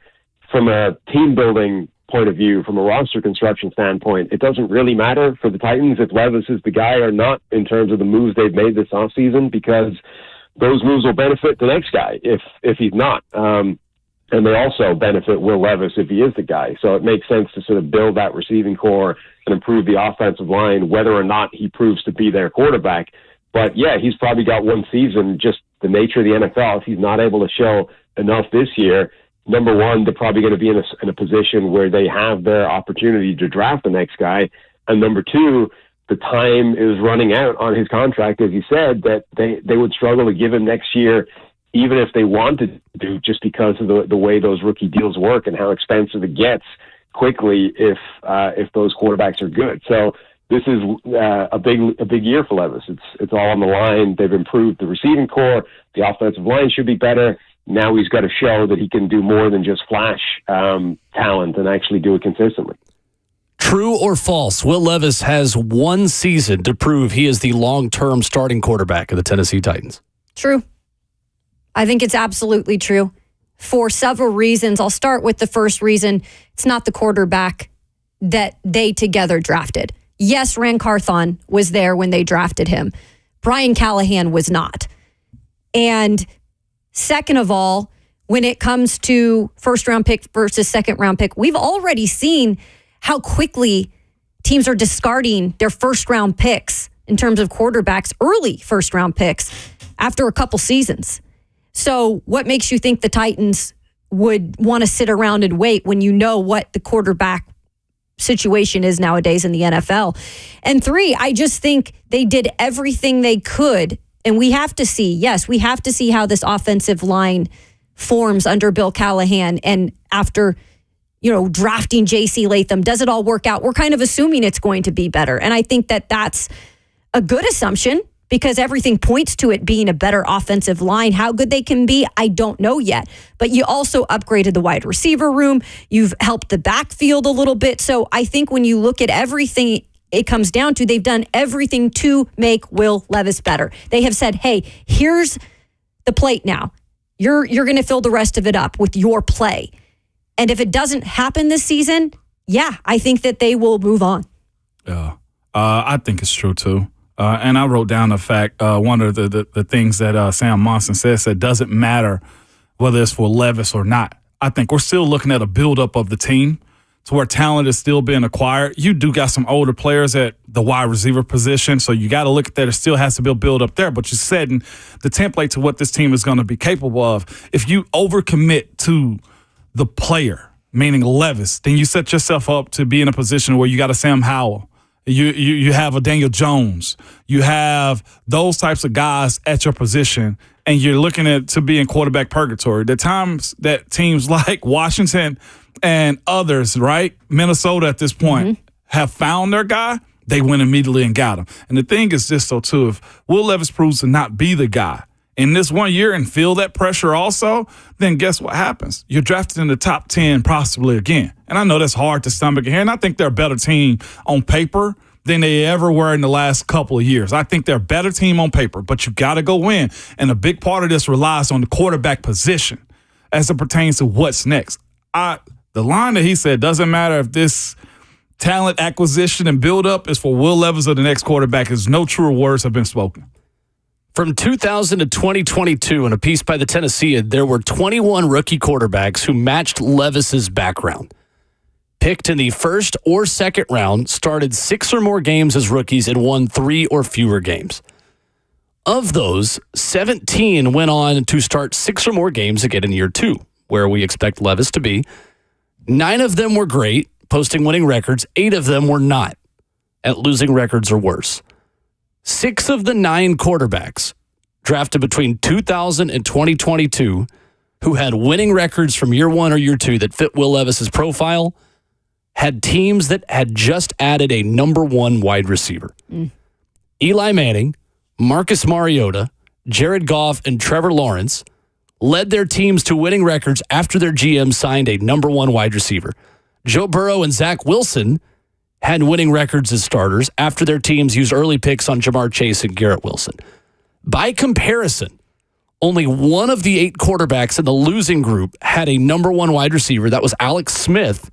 from a team-building point of view, from a roster construction standpoint, it doesn't really matter for the Titans if Levis is the guy or not in terms of the moves they've made this offseason, because those moves will benefit the next guy if he's not. And they also benefit Will Levis if he is the guy. So it makes sense to sort of build that receiving core and improve the offensive line, whether or not he proves to be their quarterback. But yeah, he's probably got one season, just the nature of the NFL. If he's not able to show enough this year, number one, they're probably going to be in a position where they have their opportunity to draft the next guy. And number two, the time is running out on his contract, as you said, that they would struggle to give him next year, even if they wanted to, just because of the way those rookie deals work and how expensive it gets quickly if those quarterbacks are good. So this is a big year for Levis. It's all on the line. They've improved the receiving core. The offensive line should be better. Now he's got to show that he can do more than just flash talent and actually do it consistently. True or false, Will Levis has one season to prove he is the long-term starting quarterback of the Tennessee Titans. True. I think it's absolutely true for several reasons. I'll start with the first reason. It's not the quarterback that they together drafted. Yes, Ran Carthon was there when they drafted him. Brian Callahan was not. And second of all, when it comes to first-round pick versus second-round pick, we've already seen how quickly teams are discarding their first-round picks in terms of quarterbacks, early first-round picks, after a couple seasons. So what makes you think the Titans would want to sit around and wait when you know what the quarterback situation is nowadays in the NFL? And three, I just think they did everything they could. And we have to see how this offensive line forms under Bill Callahan. And after, drafting J.C. Latham, does it all work out? We're kind of assuming it's going to be better. And I think that that's a good assumption because everything points to it being a better offensive line. How good they can be, I don't know yet. But you also upgraded the wide receiver room. You've helped the backfield a little bit. So I think when you look at everything, it comes down to they've done everything to make Will Levis better. They have said, hey, here's the plate now. You're going to fill the rest of it up with your play. And if it doesn't happen this season, I think that they will move on. Yeah, I think it's true too. And I wrote down the fact, one of the things that Sam Monson says that doesn't matter whether it's for Levis or not. I think we're still looking at a buildup of the team to where talent is still being acquired. You do got some older players at the wide receiver position, so you got to look at that. It still has to be a build up there, but you're setting the template to what this team is going to be capable of. If you overcommit to the player, meaning Levis, then you set yourself up to be in a position where you got a Sam Howell. You have a Daniel Jones. You have those types of guys at your position, and you're looking at to be in quarterback purgatory. The times that teams like Washington and others, right, Minnesota at this point, have found their guy, they went immediately and got him. And the thing is this, though, too, if Will Levis proves to not be the guy in this 1 year and feel that pressure also, then guess what happens? You're drafted in the top 10 possibly again. And I know that's hard to stomach here, and I think they're a better team on paper than they ever were in the last couple of years. I think they're a better team on paper, but you got to go win. And a big part of this relies on the quarterback position as it pertains to what's next. The line that he said, doesn't matter if this talent acquisition and build-up is for Will Levis or the next quarterback, is no truer words have been spoken. From 2000 to 2022, in a piece by the Tennessean, there were 21 rookie quarterbacks who matched Levis's background. Picked in the first or second round, started 6 or more games as rookies, and won 3 or fewer games. Of those, 17 went on to start 6 or more games again in year 2, where we expect Levis to be. 9 of them were great, posting winning records. 8 of them were not, at losing records or worse. 6 of the 9 quarterbacks drafted between 2000 and 2022 who had winning records from year 1 or year 2 that fit Will Levis's profile had teams that had just added a number 1 wide receiver. Eli Manning, Marcus Mariota, Jared Goff, and Trevor Lawrence led their teams to winning records after their GM signed a number 1 wide receiver. Joe Burrow and Zach Wilson had winning records as starters after their teams used early picks on Jamar Chase and Garrett Wilson. By comparison, only one of the 8 quarterbacks in the losing group had a number 1 wide receiver. That was Alex Smith,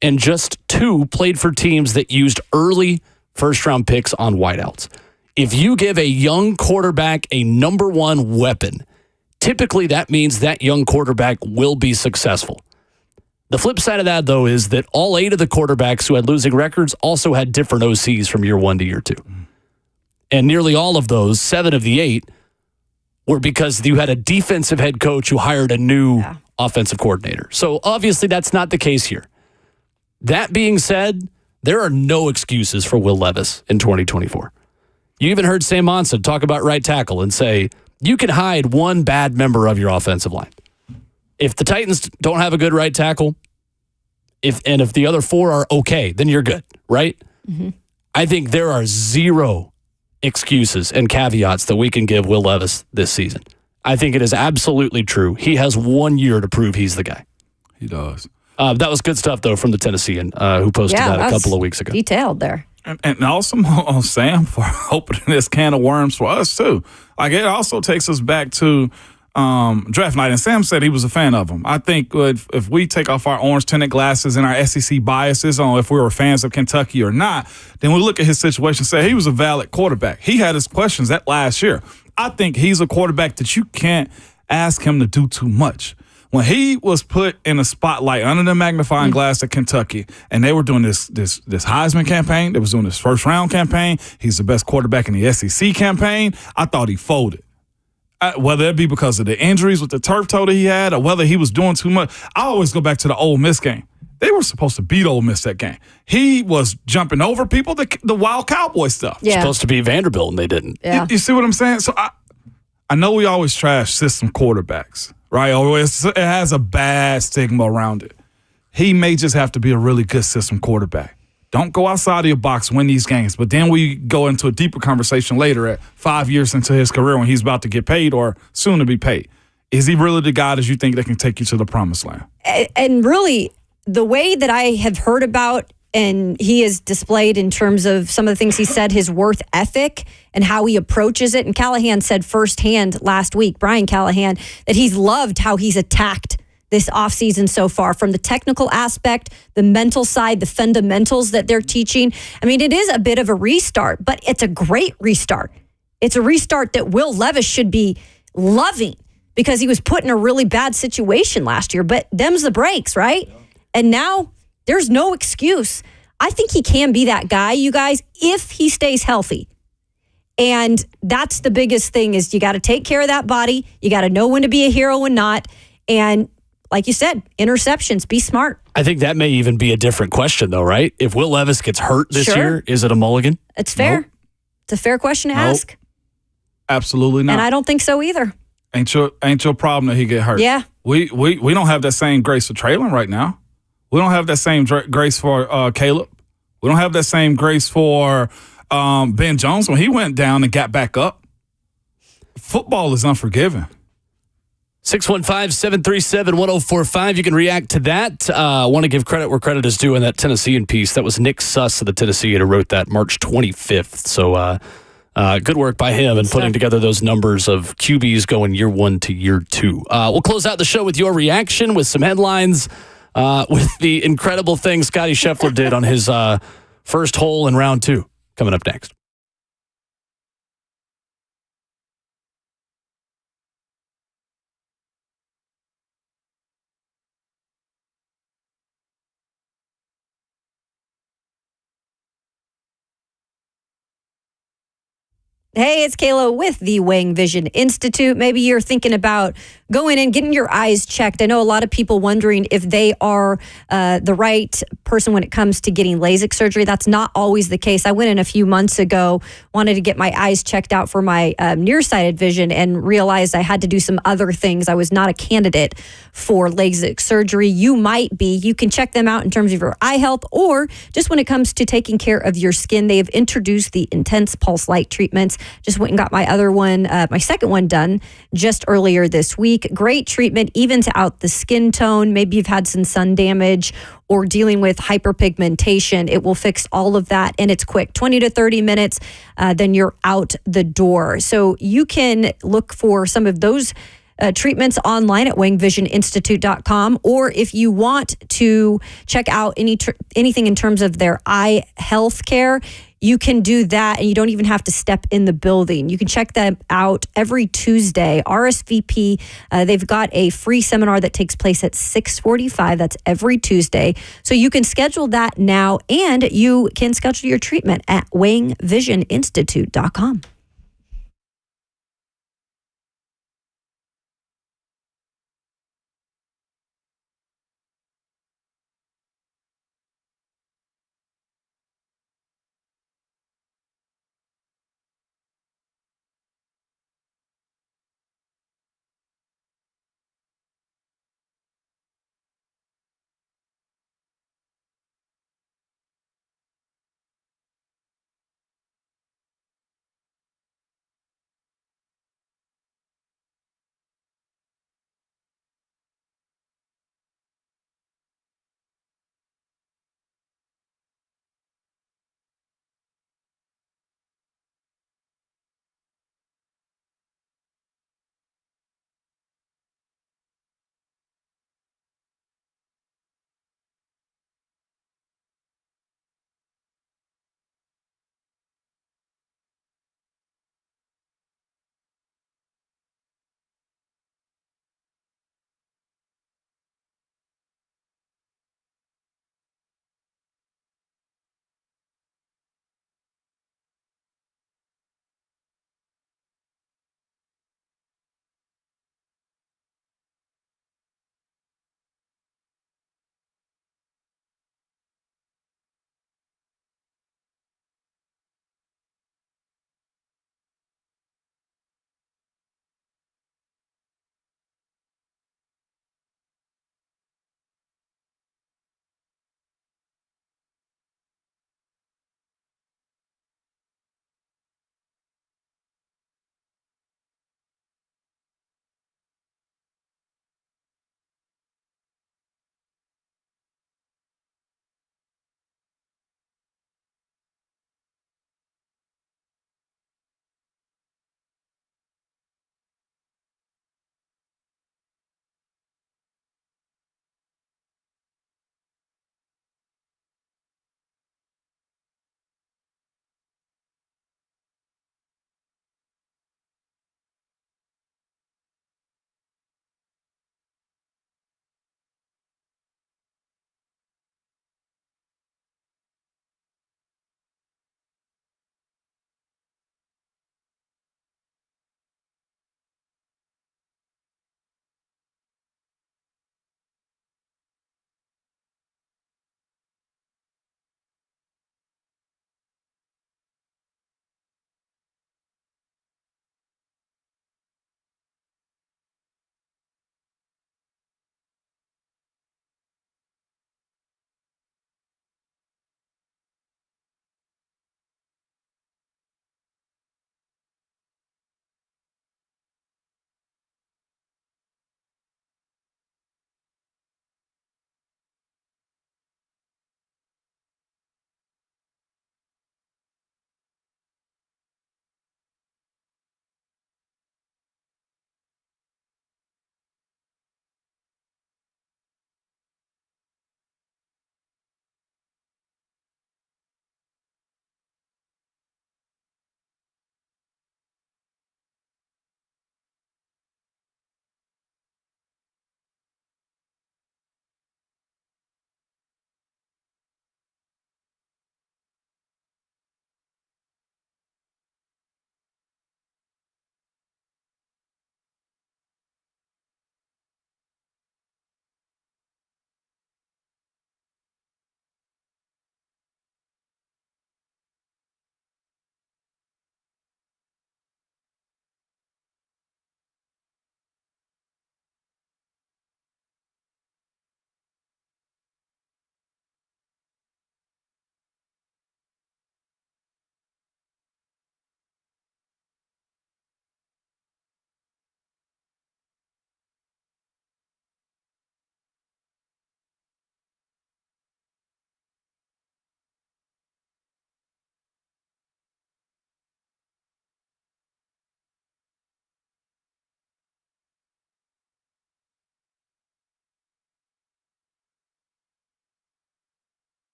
and just 2 played for teams that used early first-round picks on wideouts. If you give a young quarterback a number 1 weapon, typically that means that young quarterback will be successful. The flip side of that, though, is that all 8 of the quarterbacks who had losing records also had different OCs from year 1 to year 2. And nearly all of those, 7 of the 8, were because you had a defensive head coach who hired a new offensive coordinator. So obviously that's not the case here. That being said, there are no excuses for Will Levis in 2024. You even heard Sam Monson talk about right tackle and say, you can hide one bad member of your offensive line. If the Titans don't have a good right tackle, if the other four are okay, then you're good, right? Mm-hmm. I think there are zero excuses and caveats that we can give Will Levis this season. I think it is absolutely true. He has 1 year to prove he's the guy. He does. That was good stuff, though, from the Tennessean who posted that a couple of weeks ago. Detailed there. And also on Sam for opening this can of worms for us, too. Like, it also takes us back to draft night. And Sam said he was a fan of him. I think if we take off our orange-tinted glasses and our SEC biases on if we were fans of Kentucky or not, then we look at his situation and say he was a valid quarterback. He had his questions that last year. I think he's a quarterback that you can't ask him to do too much. When he was put in a spotlight under the magnifying glass at Kentucky, and they were doing this Heisman campaign, they was doing this first-round campaign, he's the best quarterback in the SEC campaign, I thought he folded. Whether it be because of the injuries with the turf toe that he had or whether he was doing too much. I always go back to the Ole Miss game. They were supposed to beat Ole Miss that game. He was jumping over people, the wild cowboy stuff. Yeah. Supposed to be Vanderbilt, and they didn't. Yeah. You see what I'm saying? So I know we always trash system quarterbacks, right? Or it has a bad stigma around it. He may just have to be a really good system quarterback. Don't go outside of your box, win these games. But then we go into a deeper conversation later at 5 years into his career when he's about to get paid or soon to be paid. Is he really the guy that you think that can take you to the promised land? And really, the way that I have heard about and he is displayed in terms of some of the things he said, his worth ethic and how he approaches it. And Callahan said firsthand last week, Brian Callahan, that he's loved how he's attacked this offseason so far, from the technical aspect, the mental side, the fundamentals that they're teaching. I mean, it is a bit of a restart, but it's a great restart. It's a restart that Will Levis should be loving because he was put in a really bad situation last year. But them's the breaks, right? Yeah. And now there's no excuse. I think he can be that guy, you guys, if he stays healthy. And that's the biggest thing is you got to take care of that body. You got to know when to be a hero and not. And like you said, interceptions, be smart. I think that may even be a different question, though, right? If Will Levis gets hurt this year, is it a mulligan? It's fair. Nope. It's a fair question to ask. Absolutely not. And I don't think so either. Ain't your problem that he get hurt. Yeah. We don't have that same grace for Traylon right now. We don't have that same grace for Caleb. We don't have that same grace for Ben Jones when he went down and got back up. Football is unforgiving. 615-737-1045. You can react to that. I want to give credit where credit is due in that Tennessean piece. That was Nick Suss of the Tennessean who wrote that March 25th. So good work by him in putting together those numbers of QBs going year one to year two. We'll close out the show with your reaction with some headlines with the incredible thing Scotty Scheffler did on his first hole in round two. Coming up next. Hey, it's Kayla with the Wang Vision Institute. Maybe you're thinking about going in, getting your eyes checked. I know a lot of people wondering if they are the right person when it comes to getting LASIK surgery. That's not always the case. I went in a few months ago, wanted to get my eyes checked out for my nearsighted vision and realized I had to do some other things. I was not a candidate for LASIK surgery. You might be. You can check them out in terms of your eye health or just when it comes to taking care of your skin. They have introduced the intense pulse light treatments. Just went and got my other one, my second one done just earlier this week. Great treatment, evens out the skin tone. Maybe you've had some sun damage or dealing with hyperpigmentation. It will fix all of that, and it's quick, 20 to 30 minutes, then you're out the door. So you can look for some of those treatments online at wangvisioninstitute.com, or if you want to check out anything in terms of their eye health care, you can do that, and you don't even have to step in the building. You can check them out every Tuesday. RSVP, they've got a free seminar that takes place at 6:45. That's every Tuesday. So you can schedule that now, and you can schedule your treatment at wangvisioninstitute.com.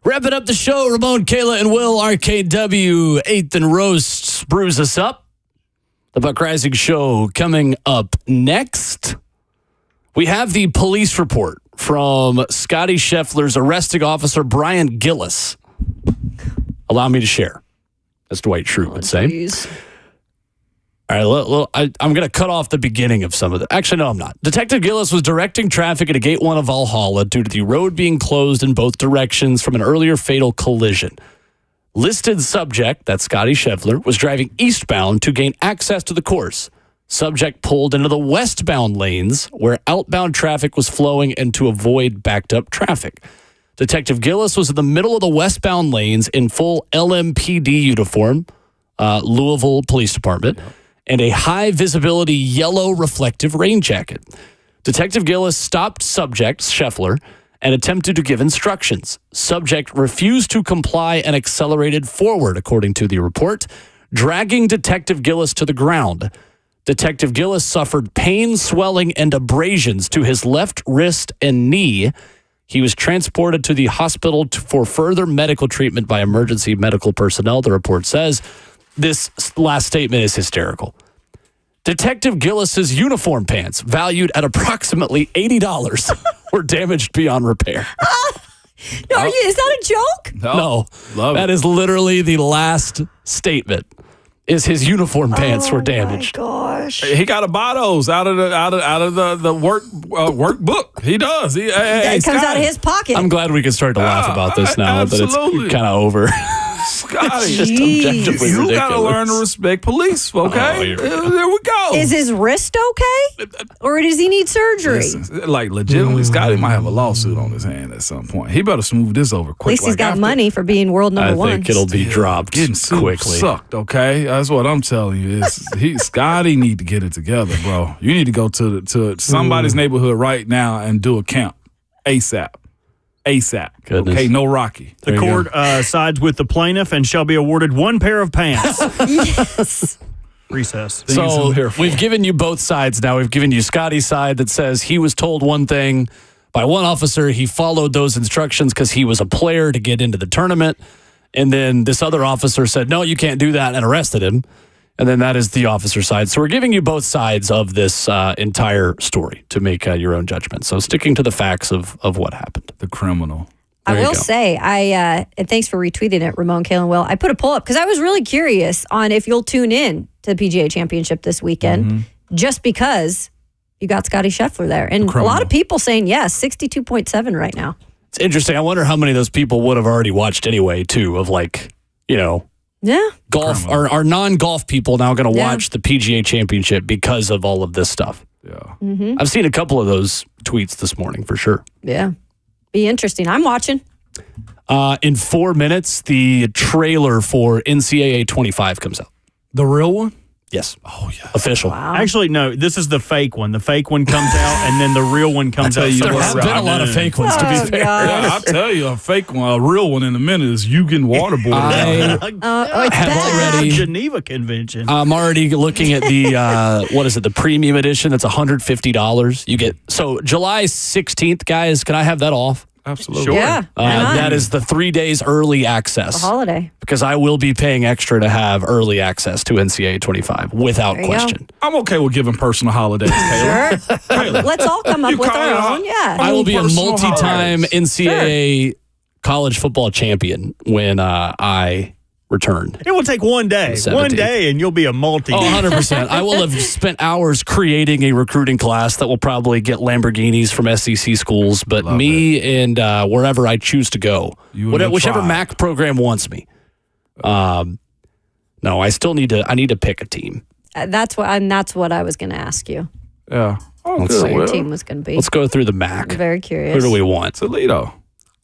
Wrapping up the show, Ramon, Kayla, and Will, RKW, 8th and Roasts, brews us up. The Buck Rising Show coming up next. We have the police report from Scotty Scheffler's arresting officer, Brian Gillis. Allow me to share, as Dwight Schrute would say. Geez. All right, I'm going to cut off the beginning of some of it. Actually, no, I'm not. Detective Gillis was directing traffic at Gate 1 of Valhalla due to the road being closed in both directions from an earlier fatal collision. Listed subject, that's Scotty Scheffler, was driving eastbound to gain access to the course. Subject pulled into the westbound lanes where outbound traffic was flowing and to avoid backed up traffic. Detective Gillis was in the middle of the westbound lanes in full LMPD uniform, Louisville Police Department, and a high-visibility yellow reflective rain jacket. Detective Gillis stopped subject, Scheffler, and attempted to give instructions. Subject refused to comply and accelerated forward, according to the report, dragging Detective Gillis to the ground. Detective Gillis suffered pain, swelling, and abrasions to his left wrist and knee. He was transported to the hospital for further medical treatment by emergency medical personnel, the report says. This last statement is hysterical. Detective Gillis's uniform pants, valued at approximately $80, were damaged beyond repair. No, is that a joke? No. Love That it. is literally the last statement. Is his uniform pants were damaged. Gosh. He got to buy those out of the workbook. He does. It It comes out of his pocket. I'm glad we can start to laugh about this now that it's absolutely. kind of over. Scotty, Just Jeez. objectively you ridiculous. got to learn to respect police, okay? here we go. There we go. Is his wrist okay? Or does he need surgery? Listen, like legitimately, Scotty might have a lawsuit on his hand at some point. He better smooth this over quick. At least he's like got after- money for being world number I one. think it'll be dropped Getting sued quickly. sucked, okay? That's what I'm telling you. Scotty need to get it together, bro. You need to go to somebody's neighborhood right now and do a count ASAP. Goodness. Okay, no Rocky. The court sides with the plaintiff and shall be awarded one pair of pants. Yes. Recess. Things I'm So here for. we've given you both sides now. We've given you Scotty's side that says he was told one thing by one officer. He followed those instructions because he was a player to get into the tournament. And then this other officer said, no, you can't do that, and arrested him. And then that is the officer side. So we're giving you both sides of this entire story to make your own judgment. So sticking to the facts of what happened. The criminal. I There you will go. say, and thanks for retweeting it, Ramon, Kalen, Will. I put a poll up because I was really curious on if you'll tune in to the PGA Championship this weekend, just because you got Scotty Scheffler there. And a lot of people saying yes, 62.7 right now. It's interesting. I wonder how many of those people would have already watched anyway, too, of Yeah. golf. Are non-golf people now going to Yeah. watch the PGA Championship because of all of this stuff? Yeah. I've seen a couple of those tweets this morning for sure. Yeah. Be interesting. I'm watching. In 4 minutes, the trailer for NCAA 25 comes out. The real one? Yes. Oh, yeah. Official. Wow. Actually, no, this is the fake one. The fake one comes out, and then the real one comes out. There somewhere have been a lot of around fake ones, to Oh, be fair. God. Yeah, I'll tell you, a fake one, a real one in a minute is you getting waterboarded. I It's have bad. already. Geneva Convention. I'm already looking at the the premium edition. That's $150. You get July 16th, guys. Can I have that off? Absolutely. Yeah. why not? That is the 3 days early a access. holiday. Because I will be paying extra to have early access to NCAA 25 without There you question. I'm okay with giving personal holidays, Taylor. Sure. Taylor. Let's all come up You with call it our out. own. Yeah. I will be a personal multi-time holidays. NCAA college football champion when I return. It will take one day. 17th. One day, and you'll be a multi. Oh, 100%. I will have spent hours creating a recruiting class that will probably get Lamborghinis from SEC schools, but me and wherever I choose to go, You and your whichever tribe. MAC program wants me. No, I still need to pick a team. That's what I was going to ask you. Yeah. Oh, Let's good. see. What your Well, team was going to be. Let's go through the MAC. I'm very curious. Who do we want? Toledo.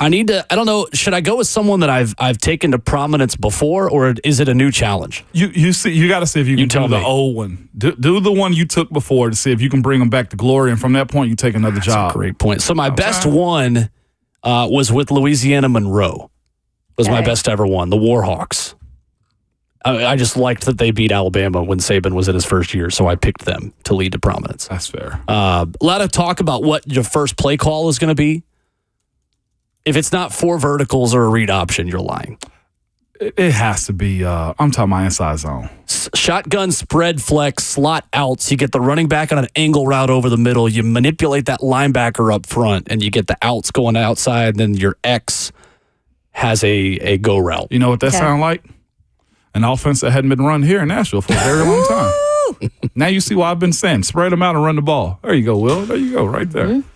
I don't know, should I go with someone that I've taken to prominence before, or is it a new challenge? You got to see if you can tell do the me. old one. Do the one you took before to see if you can bring them back to glory, and from that point you take another job. Great point. So my best one was with Louisiana Monroe. Was my Okay. best ever one, the Warhawks. I just liked that they beat Alabama when Saban was in his first year, so I picked them to lead to prominence. That's fair. A lot of talk about what your first play call is going to be. If it's not 4 verticals or a read option, you're lying. It has to be, I'm talking my inside zone. Shotgun, spread, flex, slot outs. You get the running back on an angle route over the middle. You manipulate that linebacker up front, and you get the outs going outside. And then your X has a go route. You know what that sound like? An offense that hadn't been run here in Nashville for a very long time. Now you see why I've been saying spread them out and run the ball. There you go, Will. There you go, right there. Mm-hmm.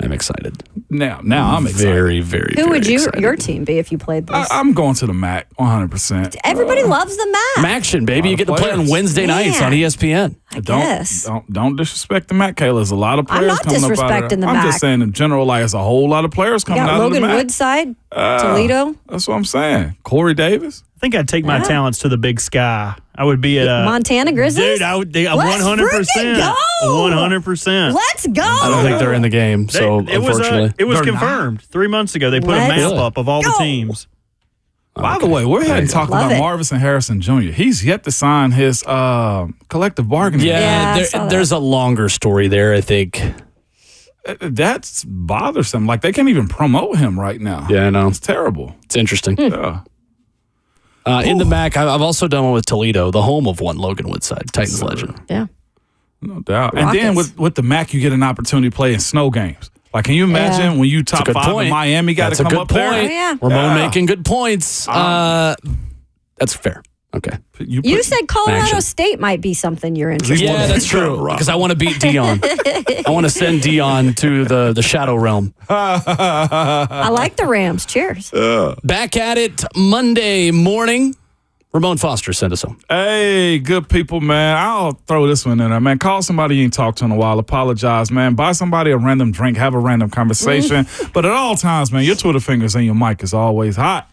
I'm excited. Now I'm excited. Very, very, Who very would excited. your team be if you played this? I'm going to the MAC 100%. Everybody loves the MAC. Maction, baby. You get to play on Wednesday nights on ESPN. I guess. Don't disrespect the MAC, Kayla. There's a lot of players not coming up out of disrespecting there. the I'm MAC. just saying in general, like it's a whole lot of players coming You got out Logan of the MAC. Woodside, Toledo. That's what I'm saying. Corey Davis. I think I'd take my talents to the big sky. I would be at Montana Grizzlies? Dude, I would. Let's 100%. freaking go! 100%. Let's go! I don't think they're in the game, so unfortunately. It was They're confirmed 3 months ago. They put a Let's map up of all the go! teams. By the way, we hadn't talked Love about it. Marvin Harrison Jr. He's yet to sign his collective bargaining. Yeah, I saw that. There's a longer story there, I think. That's bothersome. Like they can't even promote him right now. Yeah, I know. It's terrible. It's interesting. Yeah. In the MAC, I've also done one with Toledo, the home of one Logan Woodside, Titans legend. Yeah. No doubt. And then with the MAC, you get an opportunity to play in snow games. Like, can you imagine when you top good 5 point. in Miami got That's to a come good up there? point. Oh, yeah. Ramon making good points. That's fair. Okay. You said Colorado Action. State might be something you're interested Yeah, in. that's true. Because I want to beat Dion. I want to send Dion to the shadow realm. I like the Rams. Cheers. Back at it Monday morning. Ramon Foster sent us home. Hey, good people, man. I'll throw this one in there, man. Call somebody you ain't talked to in a while. Apologize, man. Buy somebody a random drink. Have a random conversation. But at all times, man, your Twitter fingers and your mic is always hot.